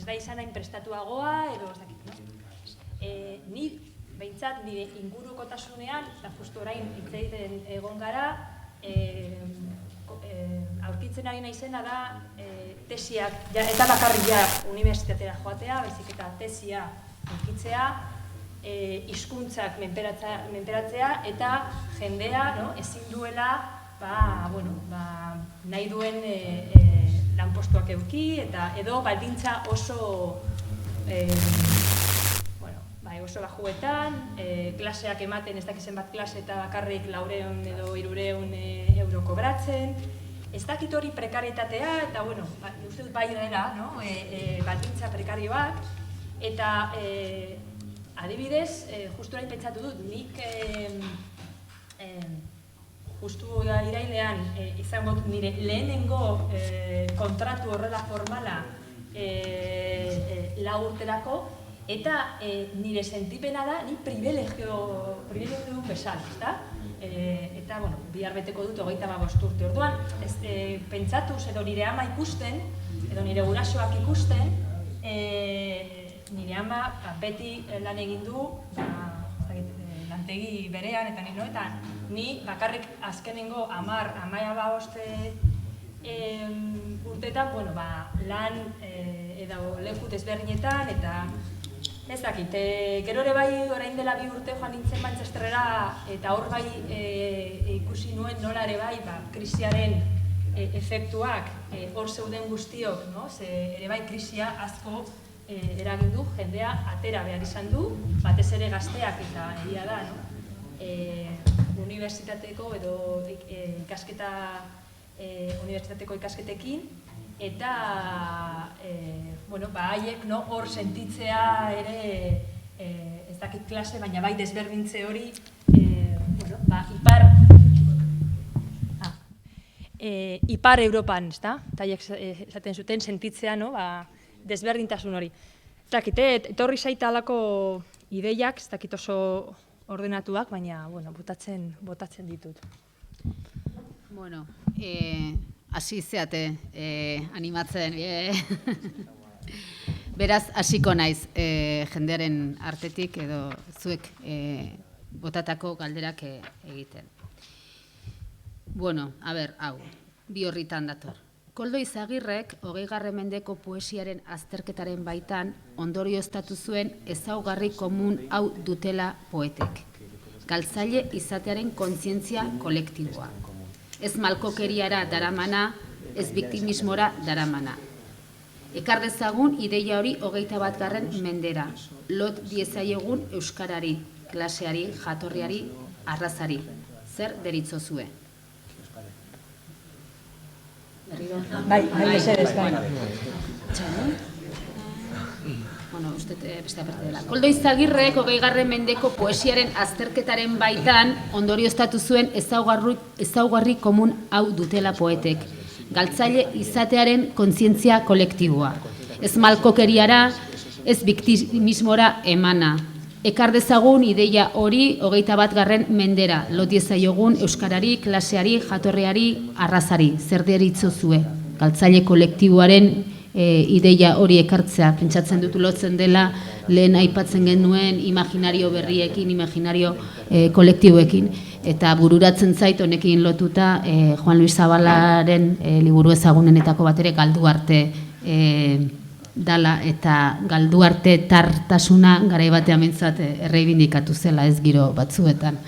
da izan hain prestatuagoa edo ez dakit, ni behintzat nire ingurukotasunean, eta justu orain hitz egiten egon gara, aurkitzen ari naizena da tesiak, eta bakarrik unibertsitatera joatea, baizik eta tesia aurkitzea, hizkuntzak menperatzea, eta jendea ezin duela nahi duen lanpostuak eduki, edo baldintza oso oso bajuetan, klaseak ematen ez dakizen bat klase eta bakarrik 400 edo 300 euro kobratzen. Ez dakit hori prekaritatea, eta uste dut bai dela, baldintza prekarioak, eta adibidez, justu orain pentsatu dut, nik justu irailean izango dut nire lehenengo kontratu horrela formala 4 urterako, eta nire sentipena da, ni privilegio bezala, ezta? Eta, bihar beteko dut 25 urte. Orduan, pentsatuz edo nire ama ikusten, edo nire gurasoak ikusten, nire ama beti lan egin du, lantegi berean, eta ni bakarrik azkenengo 15 urteetan, lan edo leku desberdinetan, eta ez dakit, gero ere bai orain dela 2 urte joan nintzen Manchesterrera, eta hor bai ikusi nuen nola ere bai krisiaren efektuak hor zeuden guztiok, ze ere bai krisia asko eragin du, jendea atera behar izan du, batez ere gazteak, eta egia da, unibertsitateko edo unibertsitateko ikasketekin, eta haiek hor sentitzea ere ez dakit klase, baina bai desberdintze hori, ipar Europan, ez da? Taiek esaten zuten sentitzea, desberdintasun hori. Ez dakit, etorri zaita alako ideiak, ez dakit oso ordenatuak, baina, botatzen ditut. Bueno, hasi zeate animatzen. Beraz, hasiko naiz jendearen artetik edo zuek botatako galderak egiten. Bueno, hau, bi horritan dator. Koldo Izagirrek 20. mendeko poesiaren azterketaren baitan ondorioztatu zuen ezaugarri komun hau dutela poetek. Galtzaile izatearen kontzientzia kolektiboa. Ez malkokeriara daramana, ez biktimismora daramana. Ekar dezagun ideia hori 21. mendera. Lot diezaiegun euskarari, klaseari, jatorriari, arrazari. Zer deritzozue? Bai, mesedez, bai. Bueno, uste beste aparte dela. Koldo Izagirrek 20. mendeko poesiaren azterketaren baitan ondorioztatu zuen ezaugarri komun hau dutela poetek. Galtzaile izatearen kontzientzia kolektiboa. Ez malkokeriara, ez biktimismora emana. Ekar dezagun ideia hori 21. mendera. Lot diezaiogun euskarari, klaseari, jatorriari, arrazari. Zer deritzozue? Galtzaile kolektiboaren ideia hori ekartzea. Pentsatzen dut lotzen dela lehen aipatzen genuen imaginario berriekin, imaginario kolektiboekin. Eta bururatzen zait honekin lotuta Juan Luis Zabalaren liburu ezagunenetako bat ere galdu arte dala, eta galdu arte tartasuna garai batean mintzat erreibindikatu zela, ez giro batzuetan.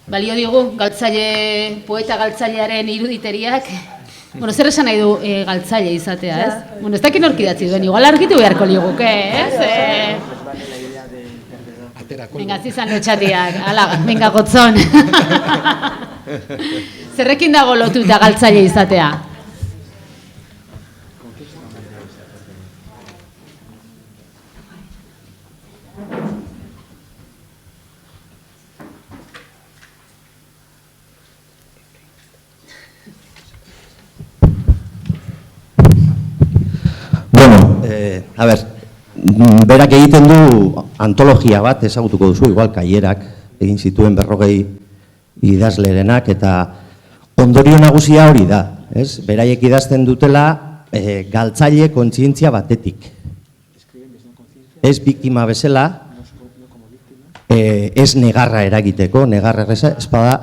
Balio digu poeta galtzailearen iruditeriak. Bueno, zer esan nahi du galtzaile izatea, ez? Bueno, ez dakin orkidatzi duen, igual argitu beharko liguke, ez? Venga, zizan lotxatiak, ala, venga gotzon. Zerrekin dago lotuta galtzaile izatea? Bueno, berak egiten du antologia bat, ezagutuko duzu, igual kaierak egin zituen 40 idazlerenak, eta ondorio nagusia hori da, ez? Beraiek idazten dutela galtzaile kontzientzia batetik. Ez biktima bezala, ez negarra eragiteko, negarra espada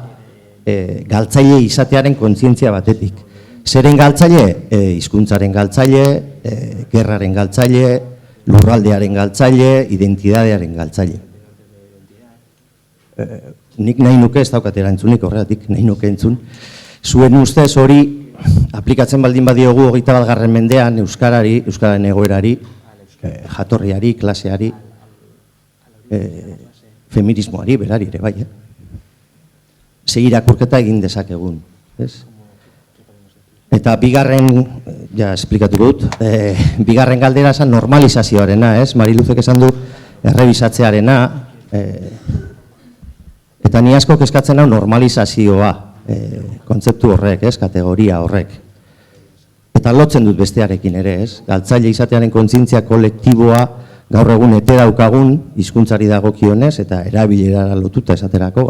galtzaile izatearen kontzientzia batetik. Zeren galtzaile? Hizkuntzaren galtzaile, gerraren galtzaile, lurraldearen galtzaile, identidadearen galtzaile. Nik nahi nuke, ez daukatera entzunik horregatik, nahi nuke entzun. Zuen ustez hori aplikatzen baldin badiogu 21. mendean euskarari, euskararen egoerari, jatorriari, klaseari, feminismoari, berari ere bai. Ze irakurketa egin dezakegun, ez? Eta bigarren, ja, esplikatuko dut, bigarren galdera esan normalizazioarena, ez? Mariluzek esan du errebisatzearena, eta ni asko kezkatzen hau normalizazioa, kontzeptu horrek, ez? Kategoria horrek. Eta lotzen dut bestearekin ere, ez? Galtzaile izatearen kontzientzia kolektiboa gaur egun ete daukagun hizkuntzari dagokionez eta erabilerara lotuta esaterako,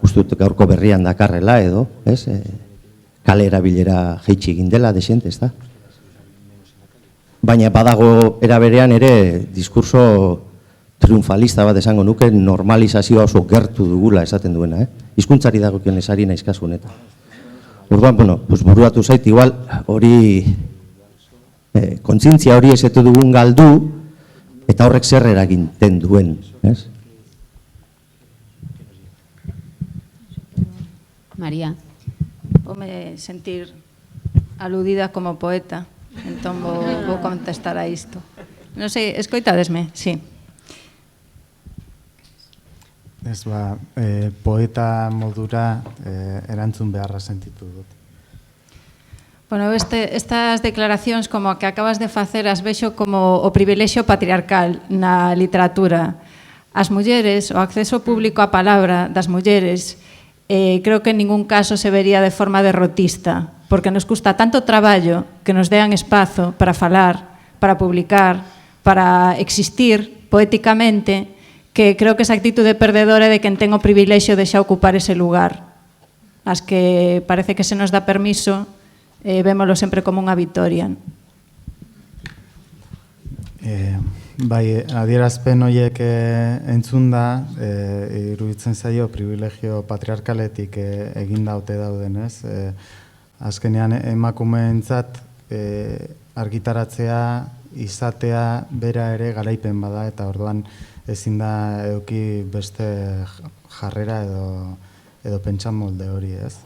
ustut gaurko berrian dakarrela edo, ez? Kale erabilera jeitsi egin dela, desente, ez da? Baina badago eraberean ere diskurso triunfalista bat esango nuke normalizazioa oso gertu dugula esaten duena, hizkuntzari dagokion esari naiz kasu honetan. Orduan, bueno, buruatu zait, igual hori kontzientzia hori esetu dugun galdu eta horrek zer eraginten duen, ez? María. Me sentir aludida como poeta, entón vou contestar a isto. Non sei, escoitadesme, sí. Ez poeta modura erantzun beharra sentitu dut. Bueno, estas declaracións como a que acabas de facer as vexo como o privilexio patriarcal na literatura. As mulleres, o acceso público á palabra das mulleres, creo que en ningún caso se vería de forma derrotista, porque nos custa tanto traballo que nos dean espazo para falar, para publicar, para existir poéticamente, que creo que esa actitude perdedora de quen ten o privilexio de xa ocupar ese lugar. As que parece que se nos dá permiso, vémolo sempre como unha vitoria. Bai, adierazpen horiek entzunda, iruditzen zaio privilegio patriarkaletik eginda ote dauden, ez? Azkenean emakumeentzat argitaratzea, izatea, bera ere garaipen bada, eta orduan ezin da eduki beste jarrera edo pentsamolde hori, ez?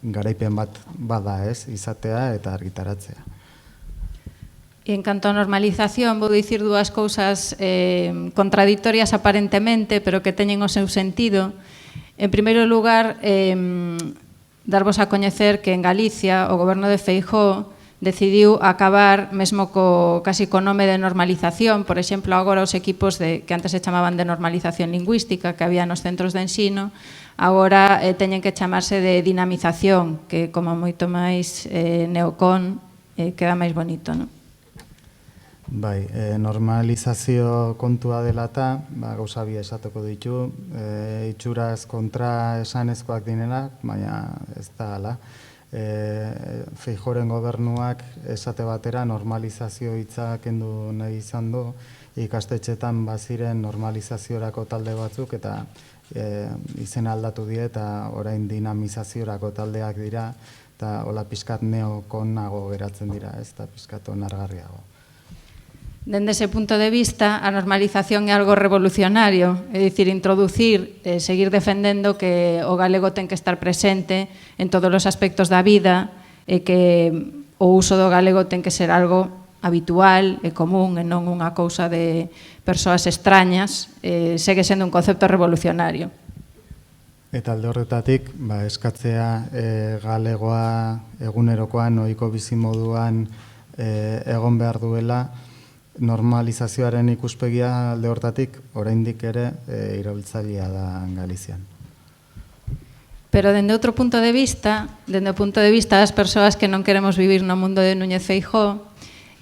Garaipen bat bada, ez? Izatea eta argitaratzea. En canto a normalización, vou dicir dúas cousas contradictorias aparentemente, pero que teñen o seu sentido. En primeiro lugar, darvos a coñecer que en Galicia o goberno de Feijóo decidiu acabar mesmo casi co nome de normalización. Por exemplo, agora os equipos que antes se chamaban de normalización lingüística que había nos centros de ensino, agora teñen que chamarse de dinamización, que como moito máis neocon queda máis bonito, non? Bai, normalizazio kontua dela eta, gauza bi esateko ditu, itxuraz kontra esanezkoak dinela, baina ez da hala. Feijóoren gobernuak esate batera normalizazio hitza kendu nahi izan du, ikastetxetan baziren normalizaziorako talde batzuk eta izena aldatu die eta orain dinamizaziorako taldeak dira eta hola pizkat neokonago geratzen dira, ez da pizkat onargarriago. Dende ese punto de vista, a normalización é algo revolucionario, é dicir, introducir, seguir defendendo que o galego ten que estar presente en todos os aspectos da vida e que o uso do galego ten que ser algo habitual e común e non unha cousa de persoas extrañas, segue sendo un concepto revolucionario. Eta alde horretatik, eskatzea galegoa egunerokoan, ohiko bizimoduan egon behar duela, normalizazioaren ikuspegia alde hortatik, oraindik ere irabiltzailea da Galizian. Pero dende outro punto de vista, dende o punto de vista das persoas que non queremos vivir no mundo de Núñez Feijóo,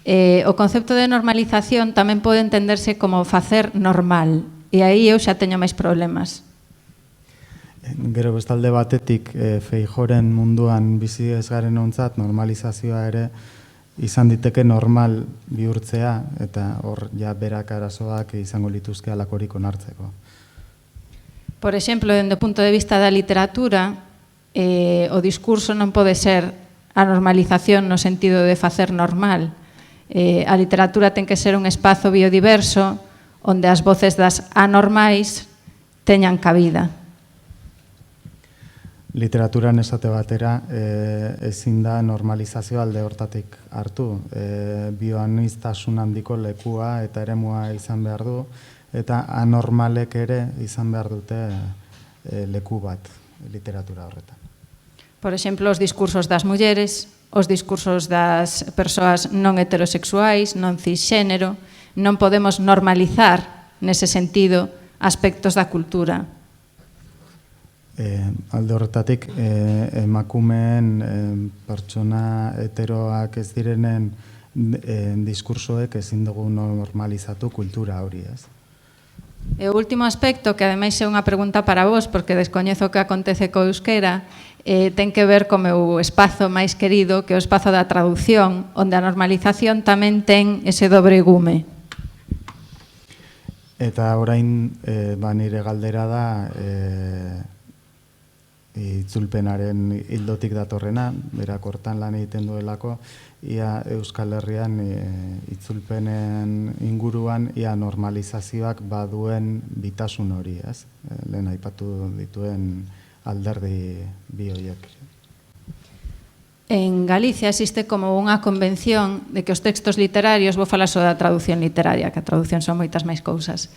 o concepto de normalización tamén pode entenderse como facer normal, e aí eu xa teño máis problemas. Gero bestalde batetik, Feijóoren munduan bizi ez garen ontzat, normalizazioa ere izan diteke normal bihurtzea, eta hor ja berak arazoak izango lituzke alakorik onartzeko. Por exemplo, dende o punto de vista da literatura, o discurso non pode ser a normalización no sentido de facer normal. A literatura ten que ser un espazo biodiverso onde as voces das anormais teñan cabida. Literaturan esate batera ezin da normalizazio alde hortatik hartu. Bioaniztasun handiko lekua eta eremua izan behar du, eta anormalek ere izan behar dute leku bat literatura horretan. Por exemplo, os discursos das mulleres, os discursos das persoas non heterosexuais, non cisxénero, non podemos normalizar nese sentido aspectos da cultura. Alde horretatik, emakumeen pertsona heteroak ez direnen diskursoek ezin dugu normalizatu kultura hori, ez? E o último aspecto, que ademais é unha pregunta para vos, porque descoñezo o que acontece co euskera, ten que ver co meu espazo máis querido, que é o espazo da traducción, onde a normalización tamén ten ese dobre gume. Eta orain, nire galdera da itzulpenaren hildotik datorrena, berak hortan lan egiten duelako, ia Euskal Herrian itzulpenen inguruan ia normalizazioak baduen bitasun hori, ez? Lehen aipatu dituen alderdi bi horiek. En Galicia existe como unha convención de que os textos literarios, vou falar só da traducción literaria, que a traducción son moitas máis cousas.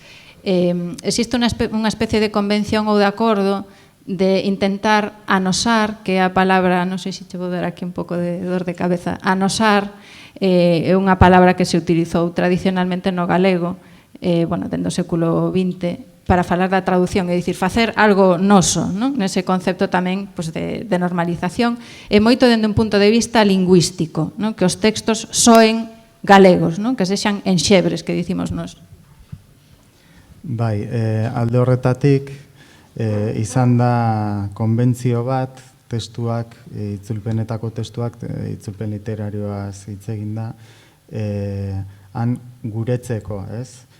Existe unha especie de convención ou de acordo de intentar anosar, que é a palabra, non sei se che vou dar aquí un pouco de dor de cabeza, anosar é unha palabra que se utilizou tradicionalmente no galego, dende o século XX, para falar da traducción, é dicir, facer algo noso, non? Nese concepto tamén de normalización, e moito dende un punto de vista lingüístico, non? Que os textos soen galegos, non? Que sexan enxebres, que dicimos nós. Bai, alde horretatik, izan da konbentzio bat, testuak, itzulpenetako testuak, itzulpen literarioaz hitz egin da, han guretzeko, ez?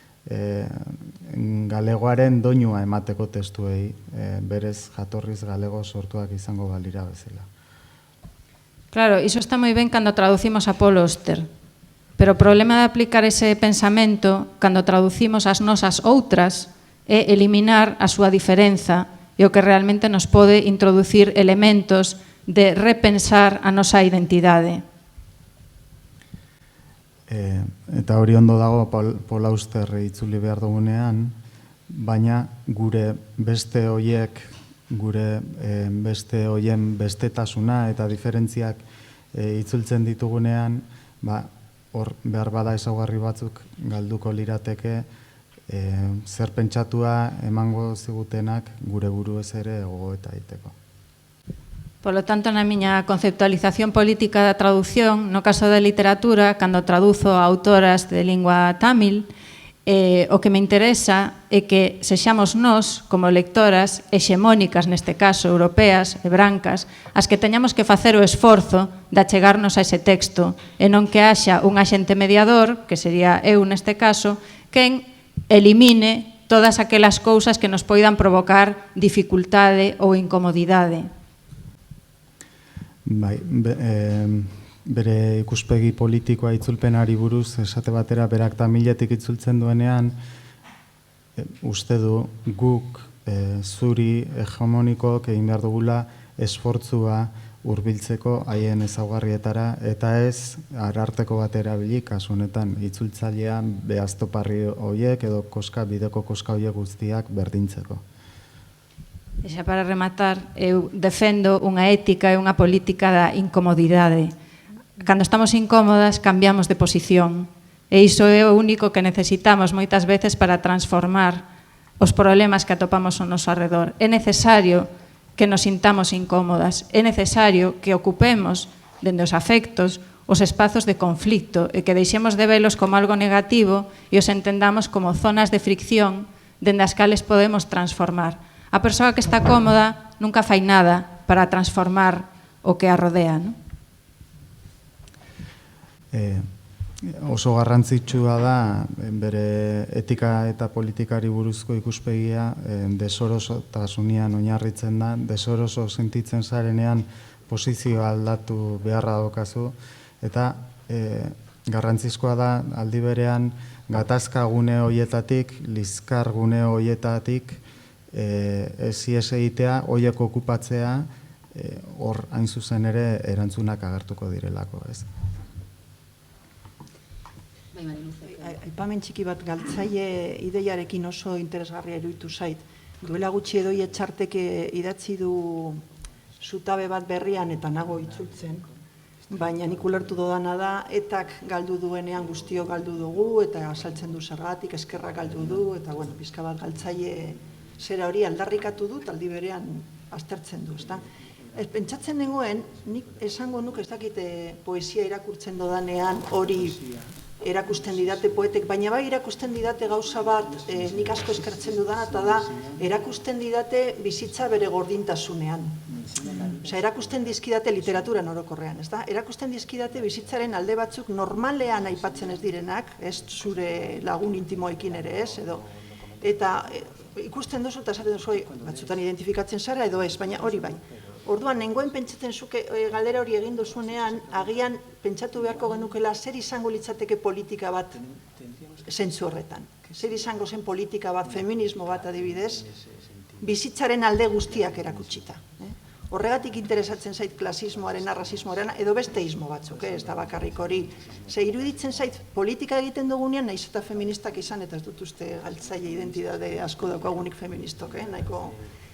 Galegoaren doinua emateko testuei, berez jatorriz galego sortuak izango balira bezala. Claro, iso está moi ben cando traducimos a Paul Auster, pero o problema de aplicar ese pensamento cando traducimos as nosas outras é eliminar a súa diferenza e o que realmente nos pode introducir elementos de repensar a nosa identidade. Eta hori ondo dago Paul Auster itzuli behar dugunean, baina gure beste hoien bestetasuna eta diferentziak itzultzen ditugunean, hor behar bada ezaugarri batzuk galduko lirateke, zer pentsatua emango zigutenak gure buruez ere gogoeta egiteko. Por lo tanto, na miña conceptualización política da traducción, no caso da literatura, cando traduzo a autoras de lingua tamil, o que me interesa é que sexamos nós, como lectoras, hexemónicas neste caso, europeas e brancas, as que teñamos que facer o esforzo de achegarnos a ese texto, e non que haxa un axente mediador, que sería eu neste caso, quen elimine todas aquelas cousas que nos poidan provocar dificultade ou incomodidade. Bai, bere ikuspegi politikoa itzulpenari buruz, esate batera berak tamiletik itzultzen duenean, uste du guk zuri hegemonikoak egin behar dugula esfortzua hurbiltzeko haien ezaugarrietara, eta ez ararteko bat erabili, kasu honetan itzultzailean behaztoparri horiek edo bideko koska horiek guztiak berdintzeko. E xa para rematar, eu defendo unha ética e unha política da incomodidade. Cando estamos incómodas, cambiamos de posición. E iso é o único que necesitamos moitas veces para transformar os problemas que atopamos ao noso arredor. É necesario que nos sintamos incómodas. É necesario que ocupemos, dende os afectos, os espazos de conflicto e que deixemos de velos como algo negativo e os entendamos como zonas de fricción dende as cales podemos transformar. A persoa que está cómoda nunca fai nada para transformar o que a rodea, non? Oso garrantzitsua da bere etika eta politikari buruzko ikuspegia desorosotasunean oinarritzen da, desoroso sentitzen zarenean posizioa aldatu beharra daukazu, eta garrantzizkoa da aldi berean gatazka gune horietatik, liskar gune horietatik ez egitea, horiek okupatzea, hor hain zuzen ere erantzunak agertuko direlako, ez? Aipamen txiki bat galtzaile ideiarekin oso interesgarria iruditu zait. Duela gutxi Edoi Etxartek idatzi du zutabe bat berrian eta nago itzultzen, baina nik ulertu dodana da, etak galdu duenean guztio galdu dugu eta asaltzen du zergatik, eskerra galdu du, eta pizka bat galtzaile zera hori aldarrikatu dut, aldi berean aztertzen du, ezta? Pentsatzen nengoen, nik esango nuk ez dakite poesia irakurtzen dodanean hori erakusten didate poetek, baina bai erakusten didate gauza bat nik asko eskertzen dudana, eta da erakusten didate bizitza bere gordintasunean. Osea, erakusten dizkidate literaturan orokorrean, ez da? Erakusten dizkidate bizitzaren alde batzuk normalean aipatzen ez direnak, ez zure lagun intimoekin ere ez, edo. Eta ikusten duzu eta esaten duzu, batzutan identifikatzen zara edo ez, baina hori bai. Orduan, nengoen pentsatzen zuke galdera hori egin duzunean, agian pentsatu beharko genukela zer izango litzateke politika bat zentzu horretan. Zer izango zen politika bat, feminismo bat adibidez, bizitzaren alde guztiak erakutsita. Horregatik interesatzen zait klasismoaren, arrazismoaren, edo beste ismo batzuk, ez da bakarrik hori. Ze iruditzen zait politika egiten dugunean, nahiz eta feministak izan, eta ez dut uste galtzaile identitate asko daukagunik feministok, nahiko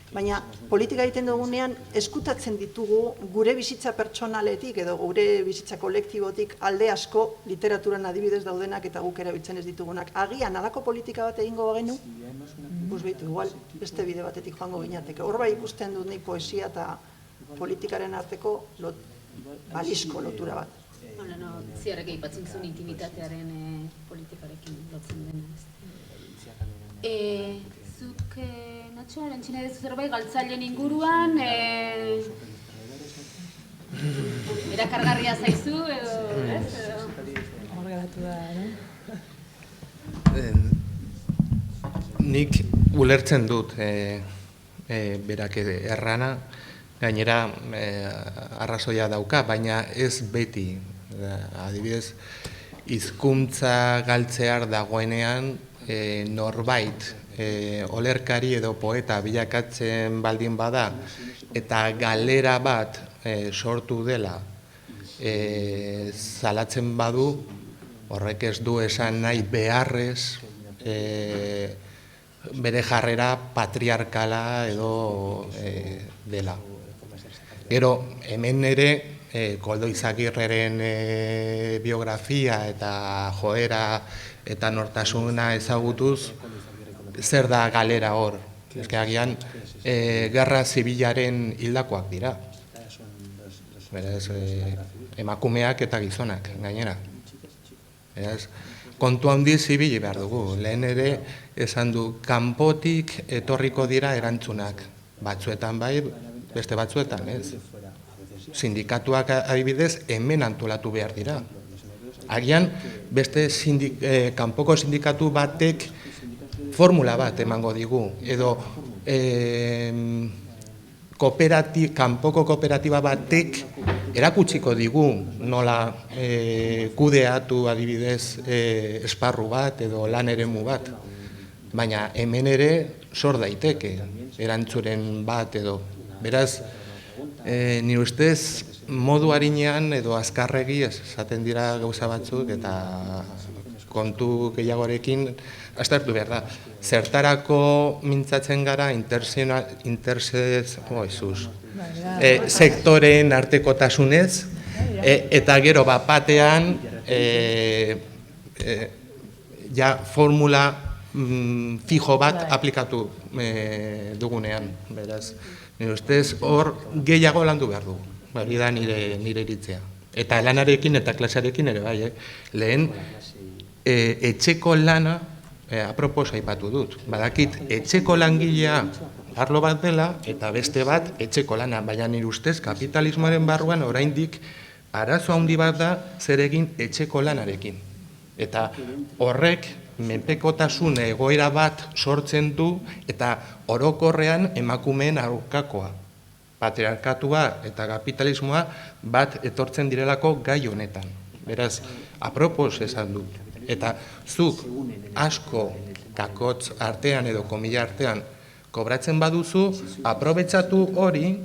Baina politika egiten dugunean eskutatzen ditugu gure bizitza pertsonaletik edo gure bizitza kolektibotik alde asko literaturan adibidez daudenak eta guk erabiltzen ez ditugunak. Agian alako politika bat egingo bagenu, igual beste bide batetik joango ginateke. Hor bai ikusten dut nik poesia eta politikaren arteko balizko lotura bat. Ziarrek aipatzen zuen intimitatearen politikarekin lotzen dena. Zuk, Natxo, erantzina dezu zerbait, galtzaileen inguruan, erakargarria zaizu, edo, ez? Hor geratu da, Nik ulertzen dut berak errana, gainera arrazoia dauka, baina ez beti. Adibidez, hizkuntza galtzear dagoenean norbait olerkari edo poeta bilakatzen baldin bada eta galera bat sortu dela zalatzen badu, horrek ez du esan nahi beharrez bere jarrera patriarkala edo dela. Gero, hemen ere, Koldo Izagirreren biografia eta joera eta nortasuna ezagutuz, zer da galera hor? Agian, gerra zibilaren hildakoak dira. Beraz, emakumeak eta gizonak, gainera. Beraz, kontu handiz ibili behar dugu. Lehen ere, esan du, kanpotik etorriko dira erantzunak. Batzuetan bai, beste batzuetan, ez? Sindikatuak adibidez, hemen antolatu behar dira. Agian, beste kanpoko sindikatu batek formula bat emango digu, edo kanpoko kooperatiba batek erakutsiko digu nola kudeatu adibidez esparru bat edo lan eremu bat. Baina hemen ere sor daiteke erantzuren bat edo. Beraz, nire ustez modu harinean edo azkarregi esaten dira gauza batzuk eta kontu gehiagorekin aztertu behar da. Zertarako mintzatzen gara sektoren artekotasunez eta gero batean ja formula fijo bat aplikatu dugunean. Beraz, nire ustez hor gehiago landu behar du. Hori da nire iritzea. Eta lanarekin eta klasearekin ere bai. Lehen, etxeko lana aproposa aipatu dut. Badakit, etxeko langilea arlo bat dela eta beste bat etxeko lana. Baina nire ustez kapitalismoaren barruan oraindik arazo handi bat da zer egin etxeko lanarekin. Eta horrek menpekotasun egoera bat sortzen du eta orokorrean emakumeen aurkakoa. Patriarkatua eta kapitalismoa bat etortzen direlako gai honetan. Beraz, apropos esan dut. Eta zuk asko kakotz artean edo komila artean kobratzen baduzu, aprobetsatu hori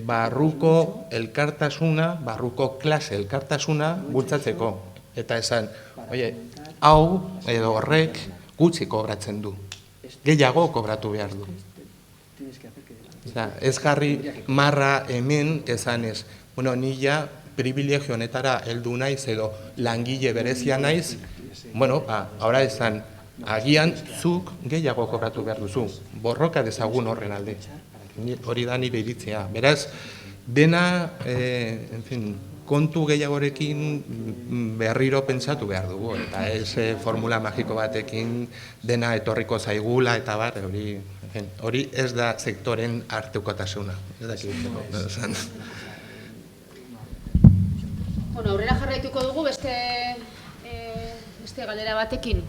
barruko elkartasuna, barruko klase elkartasuna bultzatzeko. Eta esan, hau edo horrek gutxi kobratzen du. Gehiago kobratu behar du. Ez jarri marra hemen esan ez, nila privilegio honetara heldu naiz edo langile berezia naiz, ahora esan, agian zuk gehiago kobratu behar duzu, borroka dezagun horren alde. Hori da nire iritzea. Beraz, dena, kontu gehiagorekin berriro pentsatu behar dugu, eta ez formula magiko batekin dena etorriko zaigula eta bar, hori ez da sektoren artekotasuna. Aurrera jarraituko dugu beste galdera batekin.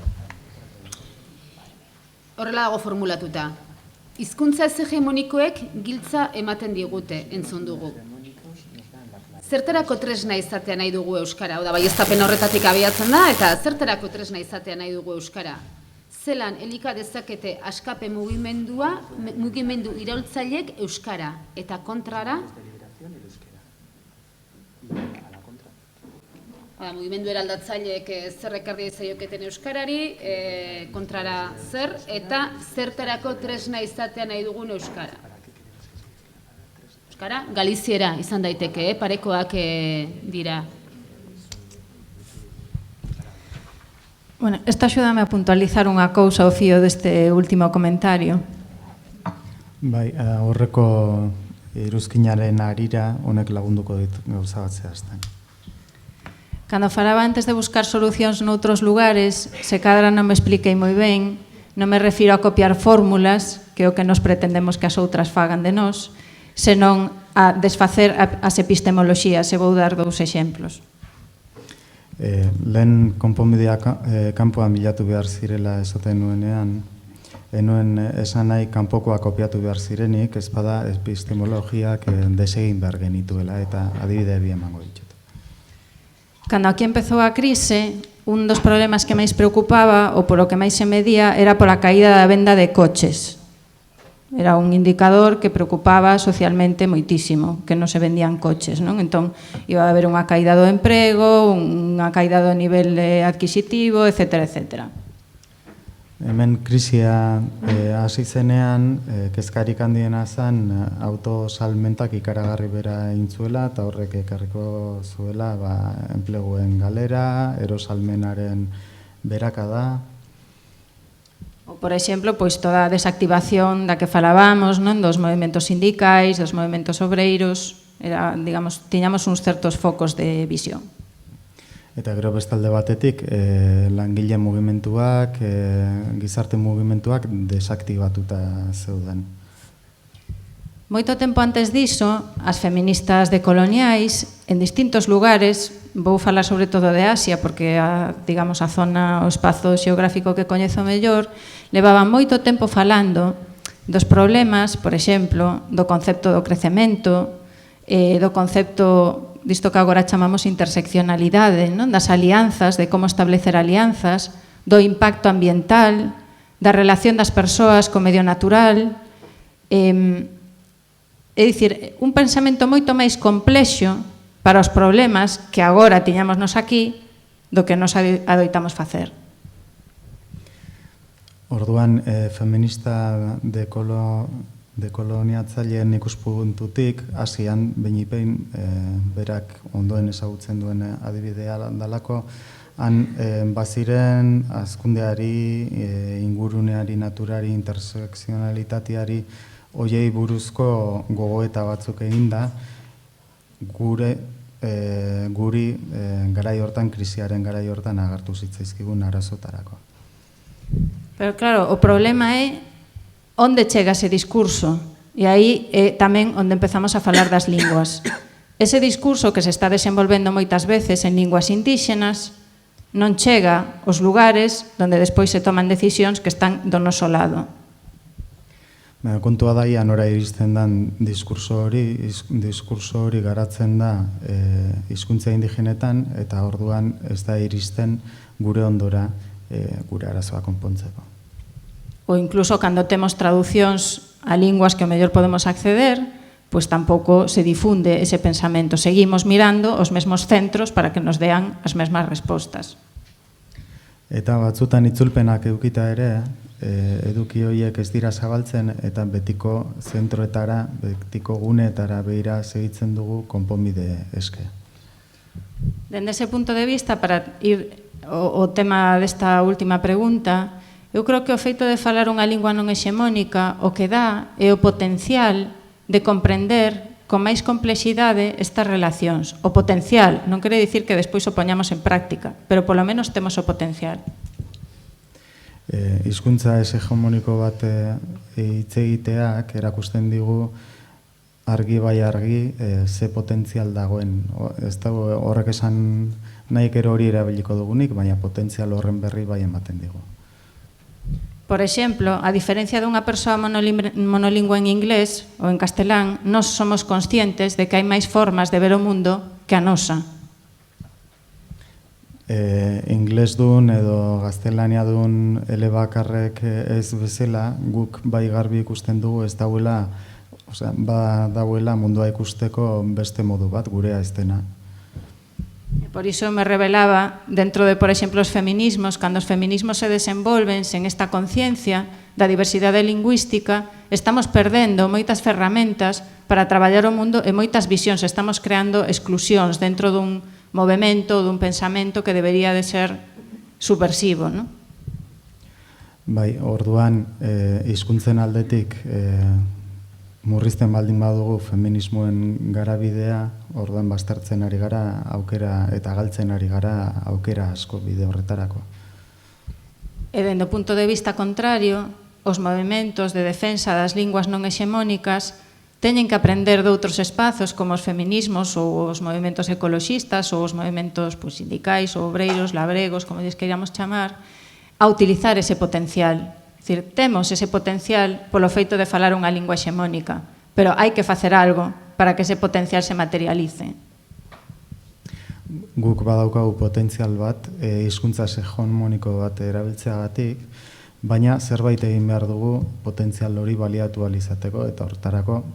Horrela dago formulatuta. Hizkuntza ez hegemonikoek giltza ematen digute, entzun dugu. Zertarako tresna izatea nahi dugu euskara? Hau da, baieztapen horretatik abiatzen da, eta zertarako tresna izatea nahi dugu euskara? Zelan elika dezakete askape mugimendu iraultzaileek euskara, eta kontrara? mugimendu eraldatzaileek zer ekarri zaioketen euskarari, kontrara zer, eta zertarako tresna izatea nahi dugun euskara. Euskara, galiziera izan daiteke, parekoak dira. Bueno, esta axúdame a puntualizar unha cousa ao fío deste último comentario. Bai, horreko iruzkinaren arira honek lagunduko dit gauza bat zehazten. Cando falaba antes de buscar solucións noutros lugares, se cadra non me expliquei moi ben, non me refiro a copiar fórmulas, que é o que nos pretendemos que as outras fagan de nós, senón a desfacer as epistemoloxías, e vou dar 2 exemplos. Lehen konponbidea kanpoan bilatu behar zirela esaten nuenean, enuen esan nahi kanpokoa kopiatu behar zirenik, ez bada epistemologiak desegin behar genituela, eta adibide bi emango ditut. Cando aquí empezou a crise, un dos problemas que máis preocupaba, ou polo que máis se medía, era pola caída da venda de coches. Era un indicador que preocupaba socialmente moitísimo, que non se vendían coches, non? Entón, iba a haber unha caída do emprego, unha caída do nivel adquisitivo, etc. etc. Hemen krisia hasi zenean, kezkarik handiena zen autosalmentak ikaragarri bera intzuela, eta horrek ekarriko zuela enpleguen galera, erosalmenaren berakada. Ou, por exemplo, pois toda a desactivación da que falábamos, non, dos movimentos sindicais, dos movimentos obreiros, era, digamos, tiñamos uns certos focos de visión. Eta gero bestalde batetik, langile mugimenduak, gizarte mugimenduak desaktibatuta zeuden. Moito tempo antes diso, as feministas decoloniais, en distintos lugares, vou falar sobre todo de Asia, porque digamos, a zona, o espazo xeográfico que coñezo mellor, levaban moito tempo falando dos problemas, por exemplo, do concepto do crecemento, do concepto disto que agora chamamos interseccionalidade, non? Das alianzas, de como establecer alianzas, do impacto ambiental, da relación das persoas co medio natural. É dicir, un pensamento moito máis complexo para os problemas que agora tiñamos nos aquí do que nos adoitamos facer. Orduan, feminista dekoloniatzaileen ikuspuntutik, hasian behin berak ondoen ezagutzen duen adibidea dalako, han baziren azkundeari, inguruneari, naturari, intersekzionalitateari, hoiei buruzko gogoeta batzuk eginda, guri garai hortan, krisiaren garai hortan agertu zitzaizkigun arazotarako. Pero claro, o problema é onde chega ese discurso, e aí é tamén onde empezamos a falar das linguas. Ese discurso que se está desenvolvendo moitas veces en linguas indígenas non chega aos lugares onde despois se toman decisións que están do noso lado. Kontua daia nora iristen dan diskurso hori garatzen da hizkuntza indigenetan, eta orduan ez da iristen gure ondora gure arazoa konpontzeko. Ou incluso cando temos traducións a linguas que ao mellor podemos acceder, pois tampouco se difunde ese pensamento. Seguimos mirando os mesmos centros para que nos dean as mesmas respostas. Eta batzutan itzulpenak edukita ere, eduki horiek ez dira zabaltzen, eta betiko zentroetara, betiko guneetara behira segitzen dugu konponbide eske. Dende ese punto de vista, para ir ao tema desta última pregunta, eu creo que o feito de falar unha lingua non hexemónica o que dá é o potencial de comprender con máis complexidade estas relacións. O potencial non quere dicir que despois o poñamos en práctica, pero polo menos temos o potencial. Hizkuntza ez hegemoniko bat hitz egiteak erakusten digu argi bai argi ze potentzial dagoen. Ez dago horrek esan nahi gero hori erabiliko dugunik, baina potentzial horren berri bai ematen digu. Por exemplo, a diferencia dunha persoa monolingüe en inglés ou en castelán, nós somos conscientes de que hai máis formas de ver o mundo que a nosa. Ingles dun edo gaztelania dun elebakarrek ez bezala, guk bai garbi ikusten dugu ez dauela, dauela mundua ikusteko beste modu bat, gurea ez dena. Por iso me revelaba, dentro de, por exemplo, os feminismos, cando os feminismos se desenvolven sen esta conciencia da diversidade lingüística, estamos perdendo moitas ferramentas para traballar o mundo e moitas visións. Estamos creando exclusións dentro dun movimento, dun pensamento que debería de ser subversivo, non? Bai, orduan, hizkuntzen aldetik murrizten baldin badugu feminismoen garabidea, orduan baztertzen ari gara aukera eta galtzen ari gara aukera asko bide horretarako. E dende o punto de vista contrario, os movimentos de defensa das linguas non hexemónicas teñen que aprender de outros espazos como os feminismos ou os movimentos ecoloxistas ou os movimentos sindicais ou obreiros, labregos, como lles queríamos chamar, a utilizar ese potencial. É dicir, temos ese potencial polo feito de falar unha lingua hexemónica, pero hai que facer algo para que ese potencial se materialice. Guk badaukagu potentzial bat, hizkuntza hegemoniko bat erabiltzeagatik, baina zerbait egin behar dugu potentzial hori baliatu ahal izateko, eta hortarako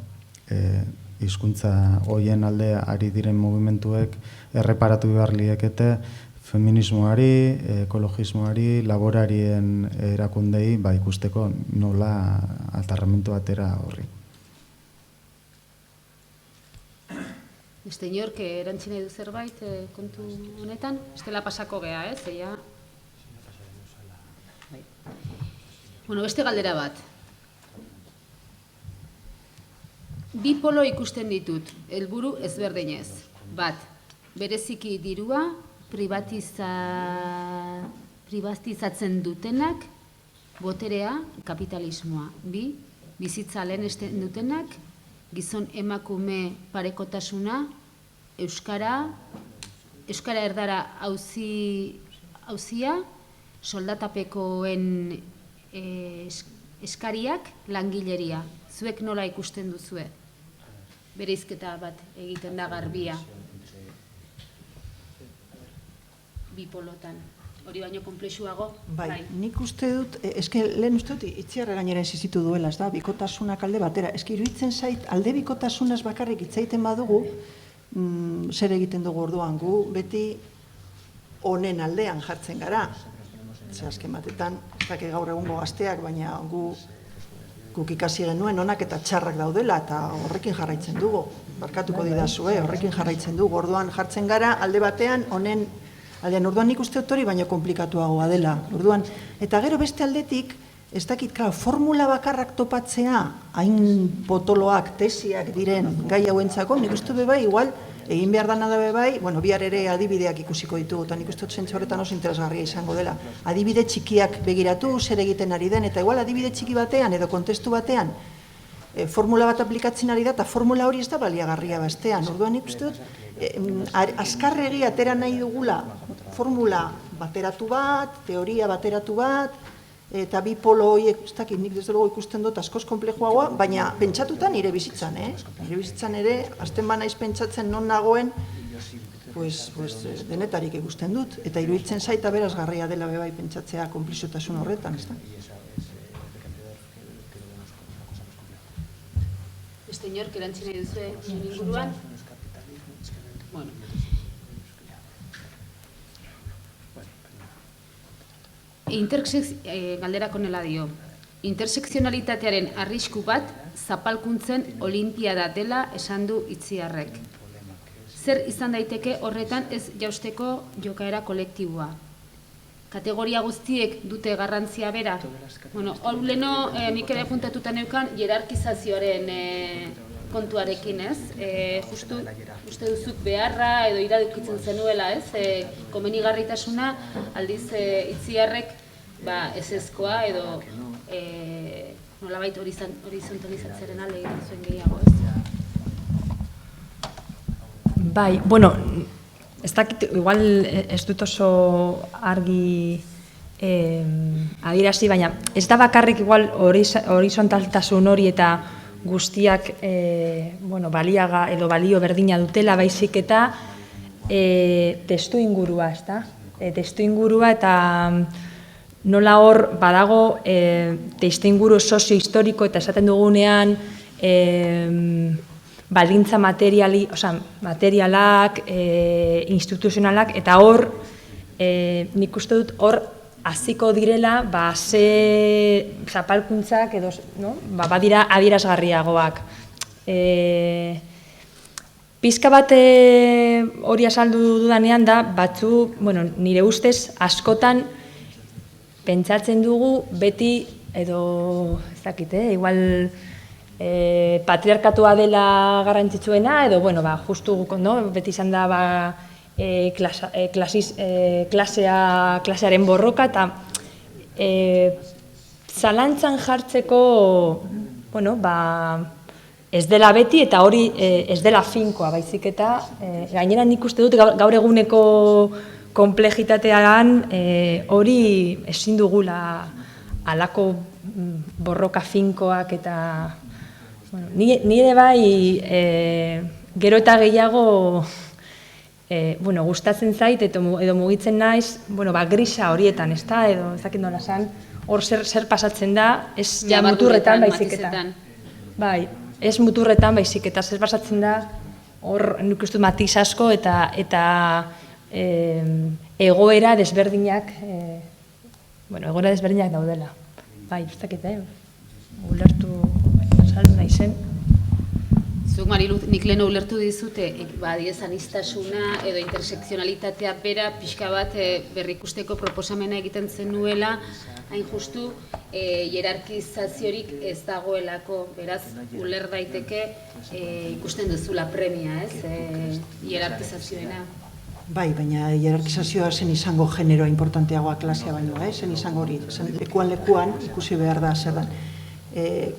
hizkuntza hoien alde ari diren mugimenduek erreparatu behar liekete feminismoari, ekologismoari, laborarien erakundei ikusteko nola atarramentu atera horri. Beste inork erantzina du zerbait kontu honetan? Estela pasako gea, ez? Bueno, beste galdera bat. Bi polo ikusten ditut, helburu ezberdinez. Bat, bereziki dirua pribatizatzen dutenak, boterea, kapitalismoa. Bi, bizitza lehenesten dutenak, gizon emakume parekotasuna, euskara erdara auzia, soldatapekoen eskariak, langileria. Zuek nola ikusten duzue? Bereizketa bat egiten da garbia. Bipolotan. Hori baino konplexuago? Bai, nik uste dut, lehen uste dut, itziarra gainera ezizitu duela, ez da, bikotasunak alde batera. Iruditzen zait, alde bikotasunaz bakarrik itzaiten badugu, zer egiten dugu orduan, gu beti honen aldean jartzen gara. Zer azken batetan, ez dakit gaur egungo gazteak, baina guk ikasi genuen onak eta txarrak daudela, eta horrekin jarraitzen dugu. Barkatuko didazue, horrekin jarraitzen dugu. Orduan jartzen gara, alde batean, honen aldean, orduan nik uste dut hori baino komplikatuagoa dela. Orduan, eta gero beste aldetik, ez dakit, formula bakarrak topatzea, hain potoloak, tesiak diren gai hauentzako, nik uste dut bai, igual, egin behar dana da bai, bihar ere adibideak ikusiko ditugu, eta nik uste dut zentzu horretan oso interesgarria izango dela. Adibide txikiak begiratu, zer egiten ari den, eta igual adibide txiki batean edo kontestu batean, formula bat aplikatzen ari da, eta formula hori ez da baliagarria bestean. Orduan nik uste dut, azkarregi atera nahi dugula formula bateratu bat, teoria bateratu bat, eta bi polo horiek, ez dakit, nik desde luego ikusten dut askoz konplejoagoa, baina pentsatuta nire bizitzan, nire bizitzan ere, azten ba naiz pentsatzen non nagoen, denetarik ikusten dut, eta iruditzen zaita berazgarria dela bebai pentsatzea konplexotasun horretan, ez da? Beste inork erantzina duzue inguruan? Bueno. Galderak honela dio. Intersekzionalitatearen arrisku bat zapalkuntzen olimpiada dela esan du Itziarrek. Zer izan daiteke horretan ez jausteko jokaera kolektiboa? Kategoria guztiek dute garrantzia bera? Bueno, hor leno nik ere puntatuta neukan hierarkizazioaren kontuarekin, ez? Justu, uste duzuk beharra edo iradukitzen zenuela, ez? Komenigarritasuna aldiz Itziarrek ezezkoa edo nolabait horizontalizatzearen alde egiten zuen gehiago, ez? Bai, bueno, ez dakit, igual ez dut oso argi adierazi, baina ez da bakarrik igual horizontaltasun hori eta guztiak baliaga edo balio berdina dutela, baizik eta testu ingurua, ez da? Testu ingurua eta nola hor badago testu inguru sozio-historiko eta esaten dugunean baldintza materialak, instituzionalak, eta hor, nik uste dut, hor hasiko direla, ze zapalkuntzak edo, badira adierazgarriagoak. Pizka bat hori azaldu dudanean da, batzuk, nire ustez, askotan pentsatzen dugu beti, edo, ez dakit, igual patriarkatua dela garrantzitsuena, edo, justu beti izan da, klasearen borroka, eta zalantzan jartzeko, ez dela beti, eta hori ez dela finkoa, baizik eta, gainera nik uste dut gaur eguneko konplejitatean hori ezin dugula alako borroka finkoak eta nire bai gero eta gehiago gustatzen zait edo mugitzen naiz grisa horietan, ez da, edo ezakit nola esan, hor zer pasatzen da, ez muturretan baizik eta. Bai, ez muturretan baizik eta zer pasatzen da, hor nik uste matiz asko eta egoera desberdinak daudela. Bai, ez dakit, ulertu saldu nahi zen. Zuk, Marilu, nik lehen ulertu dizute, aniztasuna edo intersekzionalitatea bera pixka bat berrikusteko proposamena egiten zenuela, hain justu, hierarkizaziorik ez dagoelako, beraz, uler daiteke ikusten duzula premia, ez, hierarkizazioena. Bai, baina hierarkizazioa zen izango generoa importanteagoa klasea baino, zen izango hori, lekuan ikusi behar da zer dan.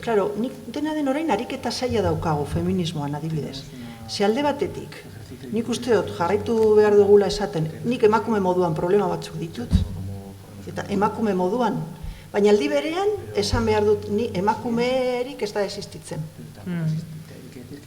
Claro, nik dena den orain ariketa zaila daukago feminismoan adibidez. Ze alde batetik, nik uste dut jarraitu behar dugula esaten, nik emakume moduan problema batzuk ditut, eta emakume moduan, baina aldi berean esan behar dut ni emakumerik ez da existitzen.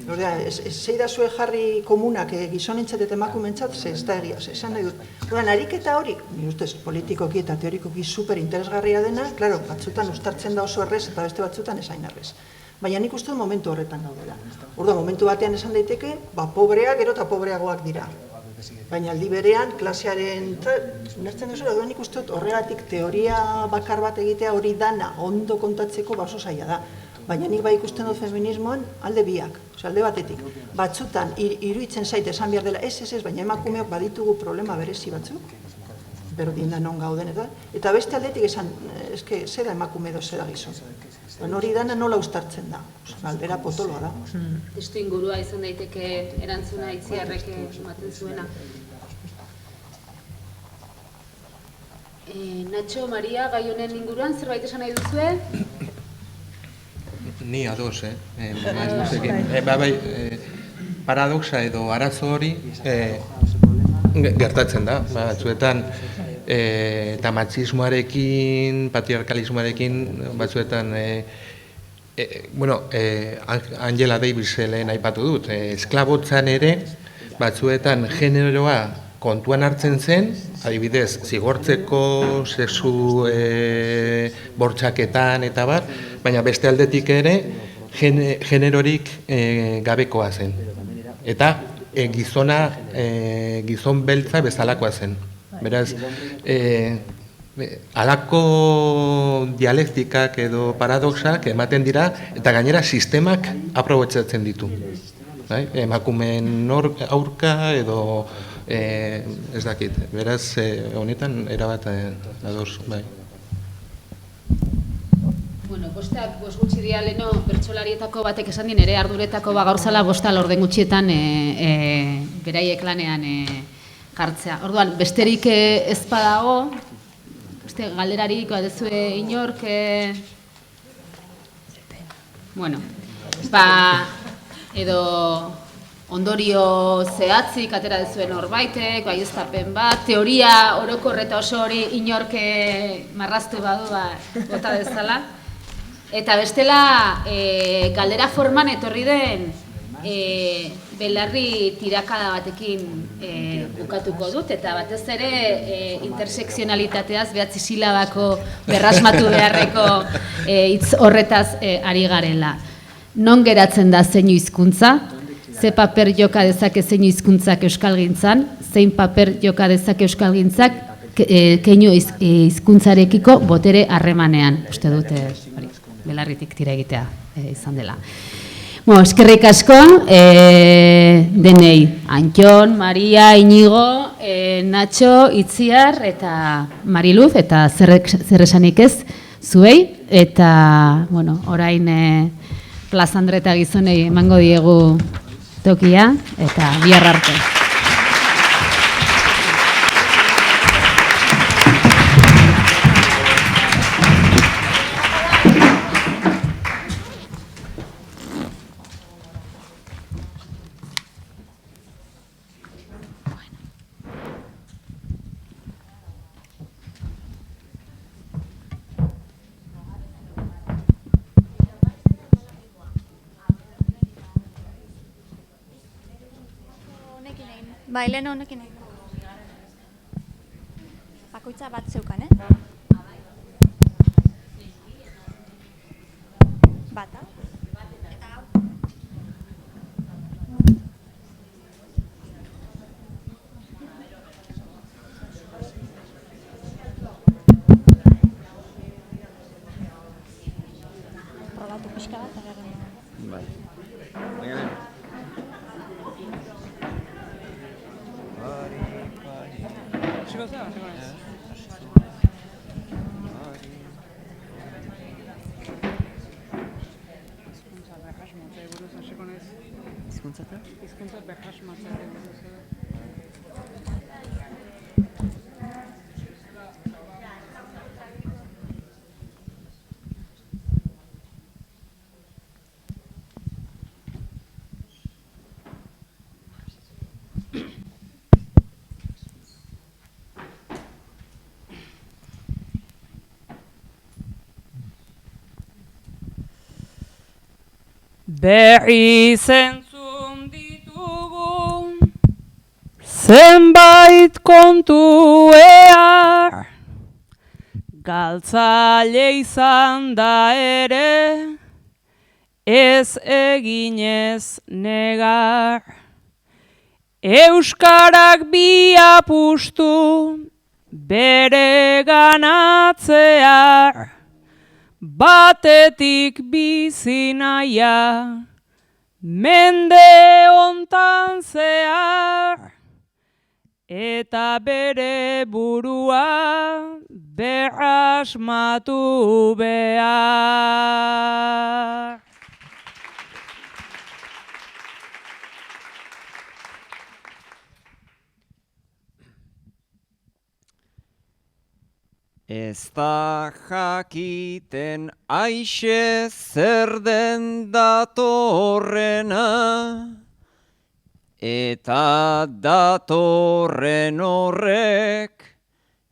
Zeidazue jarri komunak gizonentzat eta emakumentzat, ez da egia, esan nahi dut. Horren, ariketa hori, nire ustez, politikoki eta teorikoki super interesgarria dena, klaro, batzutan ustartzen da oso errez eta beste batzutan esain errez. Baina nik uste dut momentu horretan gaudela. Orduan, momentu batean esan daiteke, pobreak gero eta pobreagoak dira. Baina aldi berean, klasearen, nertzen duzera, nik uste dut horregatik teoria bakar bat egitea hori dana ondo kontatzeko oso zaila da. Baina nik bai ikusten dut feminismoan alde biak, alde batetik. Batzutan, iruditzen zaite esan behar dela, ez, baina emakumeok baditugu problema berezi batzuk, berdin da non gauden eta beste aldetik esan, eske, zeda emakume edo zeda gizon. Hori dana nola ustartzen da, aldera potoloa da. Testu ingurua izan daiteke erantzuna Itziarrek ematen zuena. Nacho, Maria, gai honen inguruan, zerbait esan nahi duzue? Ni ados, paradoxa edo arazo hori gertatzen da, batzuetan eta matxismoarekin, patriarkalismoarekin, batzuetan, Angela Davisen aipatu dut, esklabotzan ere, batzuetan generoa kontuan hartzen zen, adibidez, zigortzeko, sexu bortxaketan eta bar, baina beste aldetik ere, generorik gabekoa zen. Eta gizon beltza bezalakoa zen. Beraz, halako dialektikak edo paradoxak ematen dira, eta gainera sistemak aprobetxatzen ditu. Emakumeen aurka edo ez dakit, beraz, honetan erabat ados, bai. Bueno, bostak gutxi dira leno bertsolarietako batek esan din ere arduretako gauzala bosta lorden gutxietan beraiek lanean jartzea. Orduan, besterik ez badago, galderarik badezue inork, bueno, edo ondorio zehatzik atera dezuen horbaitek, baieztapen bat, teoria orokor eta oso hori inork marraztu badu bota dezala. Eta bestela, galdera forman etorri den belarri tirakada batekin bukatuko dut, eta batez ere intersekzionalitateaz behatzi silabako berrasmatu beharreko hitz horretaz ari garela. Non geratzen da zeinu hizkuntza? ze paper joka dezake zein hizkuntzak euskalgintzan, zein paper joka dezake euskalgintzak keinu hizkuntzarekiko botere harremanean. Uste dute belarritik tira egitea izan dela. Bueno, eskerrik asko, denei, Antxon, Maria, Inigo, Nacho, Itziar eta Mariluz, eta zer esanik ez zuei, eta, bueno, orain Plaza Andre eta Gizonei emango diegu tokia, eta bihar arte. Bai, lehen honekin egin. Bakoitza bat zeukan, Bata. Eta hau. Probatu pixka bat, agarren. Bai. Berriz entzun ditugu zenbait kontu ea, galtzaile izan da ere, ez eginez negar. Euskarak bi apustu bere ganatzear, batetik bizi naia, mende hontan zehar, eta bere burua berrasmatu behar. Ez da jakiten aixe zer den datorrena, eta datorren horrek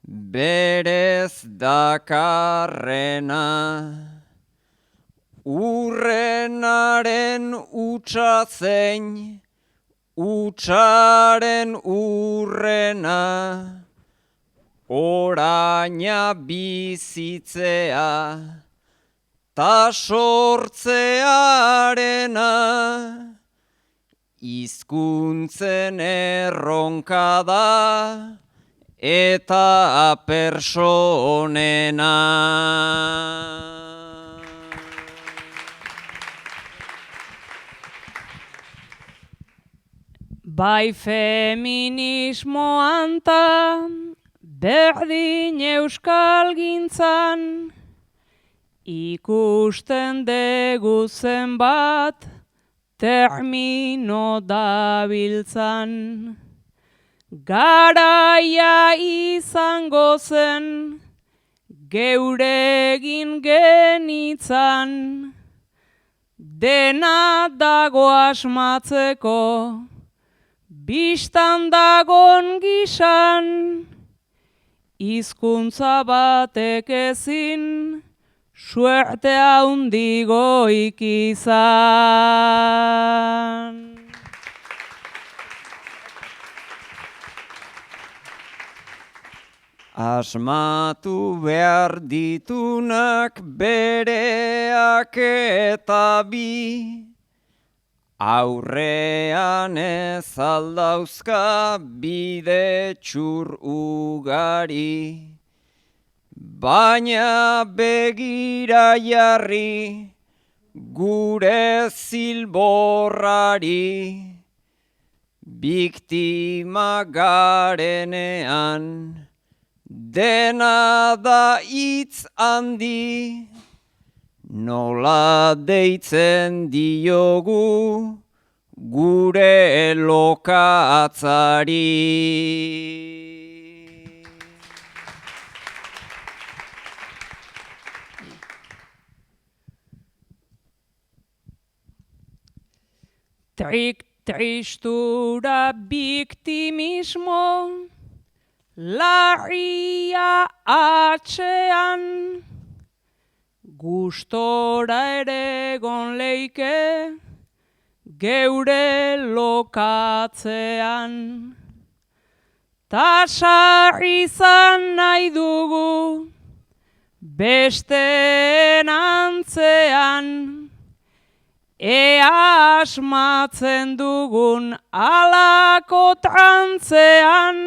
berez dakarrena. Urrenaren utsa zein, utsaren urrena, oraina bizitzea, ta sortzearena, hizkuntzen erronka da, eta personena. Bai feminismoan ta berdin euskalgintzan, ikusten dugu zenbat termino dabiltzan. Garaia izango zen geure egin genitzan, dena dago asmatzeko, bistan dagon gisan, hizkuntza batek ezin, suerte handigoik izan. Asmatu behar ditunak bereak eta bi, Aurrean ez aldauzka bide txur ugari, baina begira jarri gure zilborrari. Biktima garenean dena da hitz handi, nola deitzen diogu gure lokatzari. Tristura biktimismo larria atxean, gustora ere egon leike geure lokatzean. Ta sarri izan nahi dugu besteen antzean, ea asmatzen dugun alako trantzean,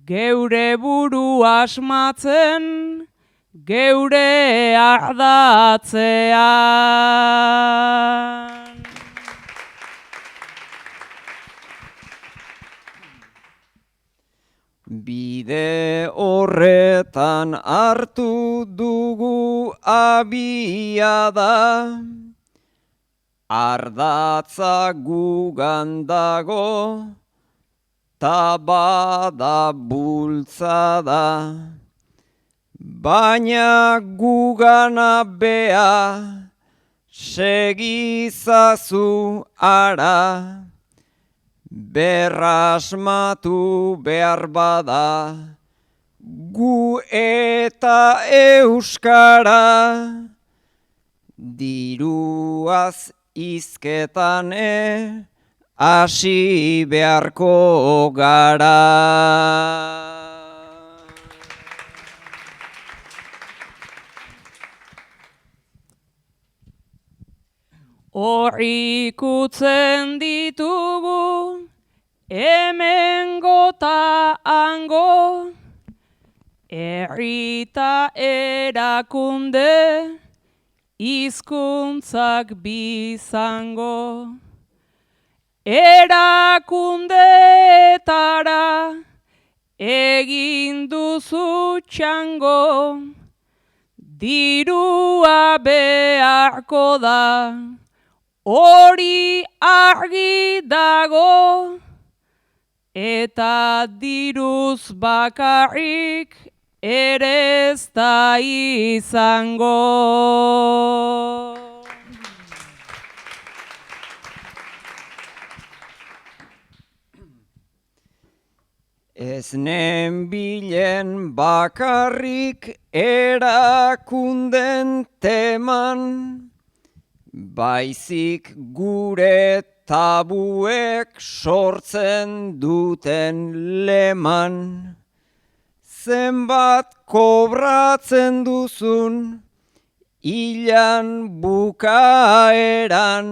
geure buru asmatzen, geure ardatzean. Bide horretan hartu dugu abiada, ardatza gugan dago, ta bada bultzada, baina gugana bea segizazu ara, berrasmatu behar bada gu eta euskara, diruaz hizketan hasi beharko gara. Hor ikutzen ditugu hemengo ta hango, herrita erakunde hizkuntzak bizango. Erakundeetara egin duzu txango, dirua beharko da, hori argi dago, eta diruz bakarrik ere ez da izango. Ez nenbilen bakarrik erakunden teman, baizik gure tabuek sortzen duten leman. Zenbat kobratzen duzun hilan bukaeran,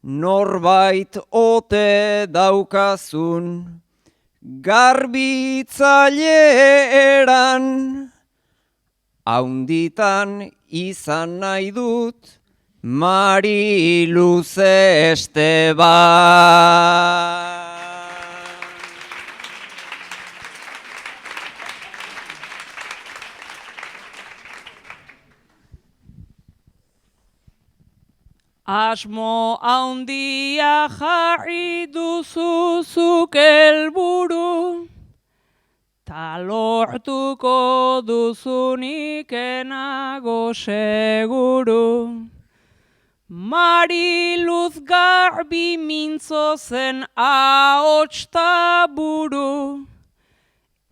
norbait ote daukazun garbitzaileeran. Haunditan izan nahi dut Mari Luze Esteban. Asmo haundia jarri duzuzuk helburu, ta lortuko duzunik enago seguru. Mari Luz garbi mintzo zen ahots ta buru,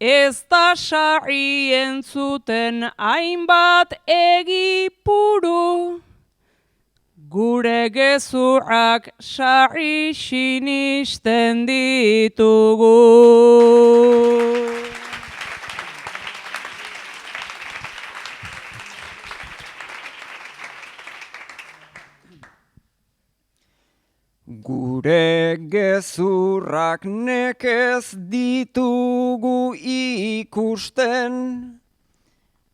ez da sarri entzuten hainbat egipuru. Gure gezurrak sarri sinisten ditugu. Gure gezurrak nekez ditugu ikusten,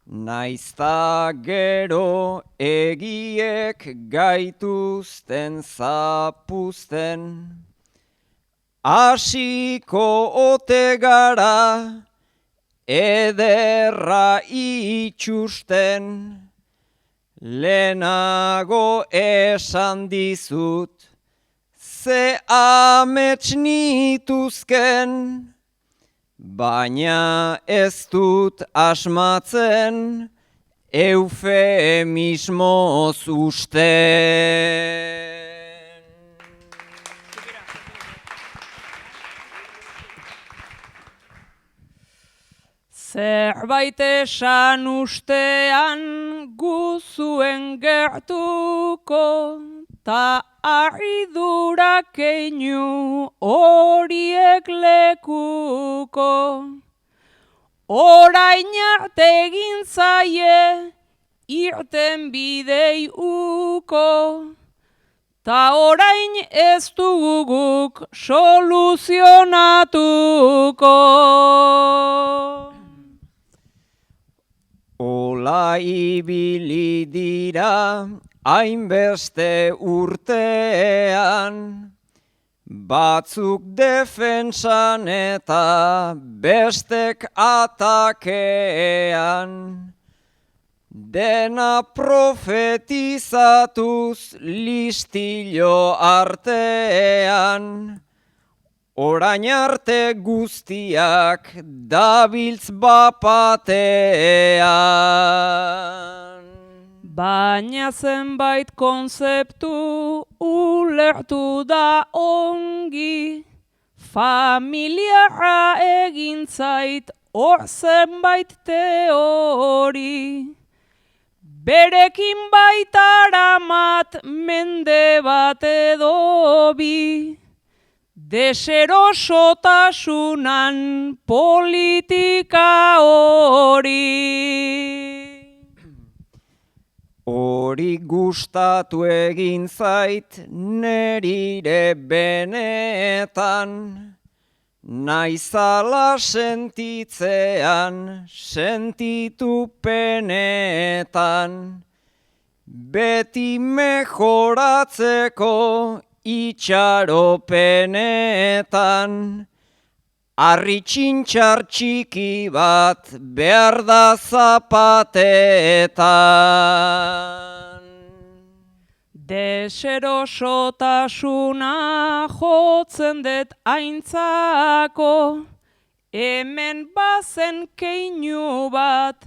naizta gero egiek gaituzten zapuzten. Hasiko ote gara ederra itxusten, lehenago esan dizut, ze amets nituzken, baina ez dut asmatzen, eufemismoz usten. Zerbait esan ustean guzuen gertuko, ta harridurak keinu horiek lekuko. Orain arte egin zaie irten bidei uko, ta orain ez dugu guk soluzionatuko. Ola ibili dira hainbeste urtean, batzuk defentsan eta bestek atakean. Dena profetizatuz listillo artean, orain arte guztiak dabiltz bapatean. Baina zenbait konzeptu ulertu da ongi, familiara egin zait hor zenbait teori. Berekin baitaramat mende bat edo bi, deserosotasunan politika hori. Hori gustatu egin zait nerire benetan, naizala sentitzean, sentitu penetan, beti mejoratzeko itxaropenetan, harri txintxar txiki bat behar da zapatetan. Deserosotasuna jotzen dut aintzako, hemen bazen keinu bat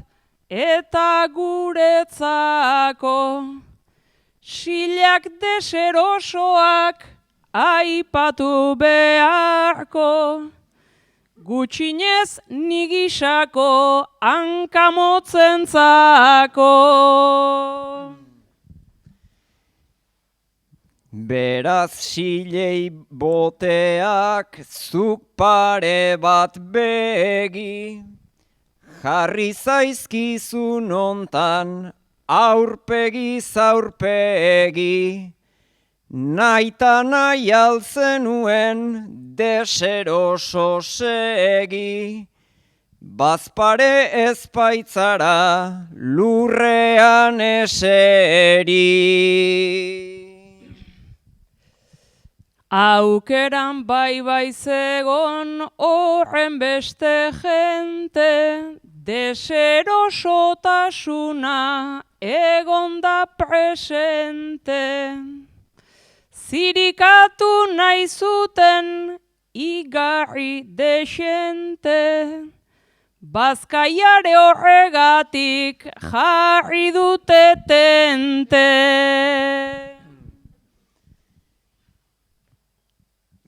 eta guretzako. Silak deserosoak aipatu beharko, gutxinez nigisako hankamotzentzako. Beraz silei boteak zuk pare bat begi, jarri zaizkizun ontan aurpegi zaurpegi, naita nahi alzenuen deseroso segi, bazpare ezpaitzara lurrean eseri. Aukeran bai zegon horren beste jente, deserosotasuna egonda presente. Zirikatu nahi zuten igarri desente, bazkaiare horregatik jarri dute tente.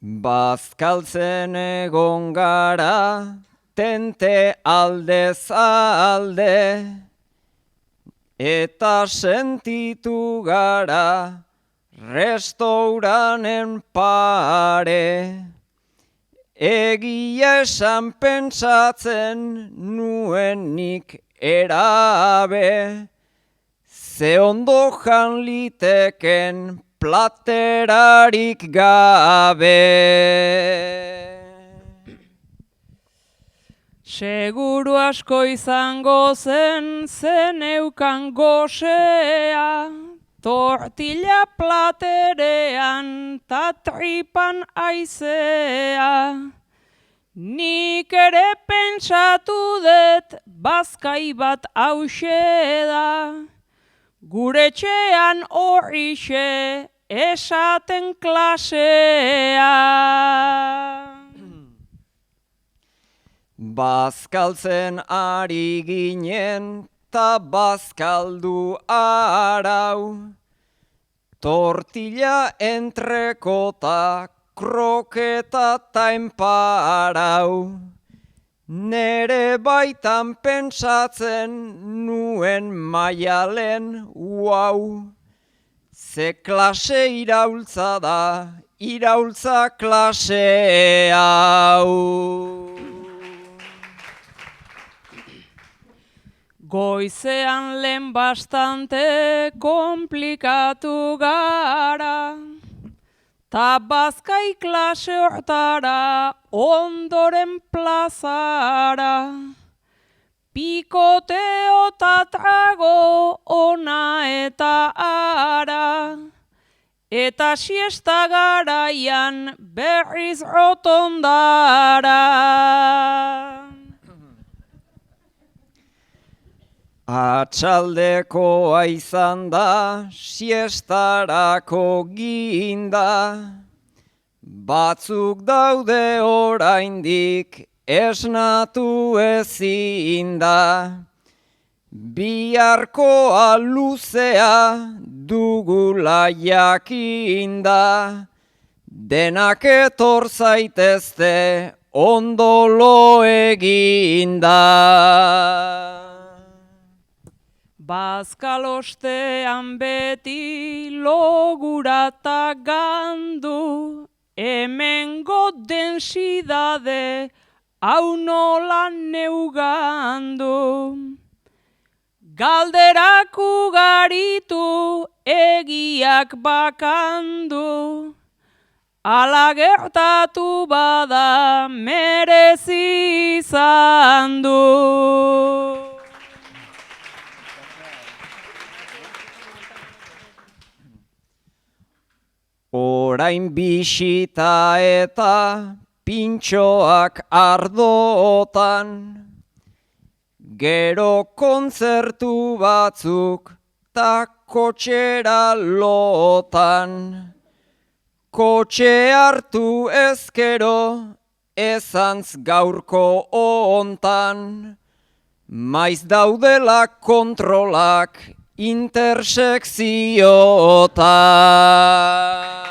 Bazkaltzen egon gara, tente aldez alde, eta sentitu gara, restauranen pare. Egia esan pentsatzen nuenik erabe, ze ondo jan liteken platerarik gabe. Seguru asko izango zen zeneukan gozea, tortilla platerean ta tripan aizea. Nik ere pentsatu dut bazkai bat hauxe da, gure etxean horrixe esaten klasea. Bazkaltzen ari ginen ta bazkaldu arau, tortilla entrekota, kroketa ta enparau. Nere baitan pentsatzen nuen Maialen, uau, ze klase iraultza da, iraultza klase hau. Goizean lehen bastante komplikatu gara, ta bazkai klase hortara ondoren plazara. Pikoteo ta trago ona eta ara, eta siesta garaian berriz rotondara. Atxaldekoa izan da, siestarako ginda, batzuk daude oraindik esnatu ezinda. Biharkoa luzea dugula jakinda, denak etor zaitezte ondo lo eginda. Bazkalostean beti logurata gandu, hemengo densidade hau nola neugandu. Galderak ugaritu, egiak bakandu, ala gertatu bada merezi izan du. Orain bisita eta pintxoak ardotan, gero kontzertu batzuk ta kotxera lotan. Kotxe hartu ezkero ezantz gaurko ontan, maiz daudela kontrolak intersekziotan.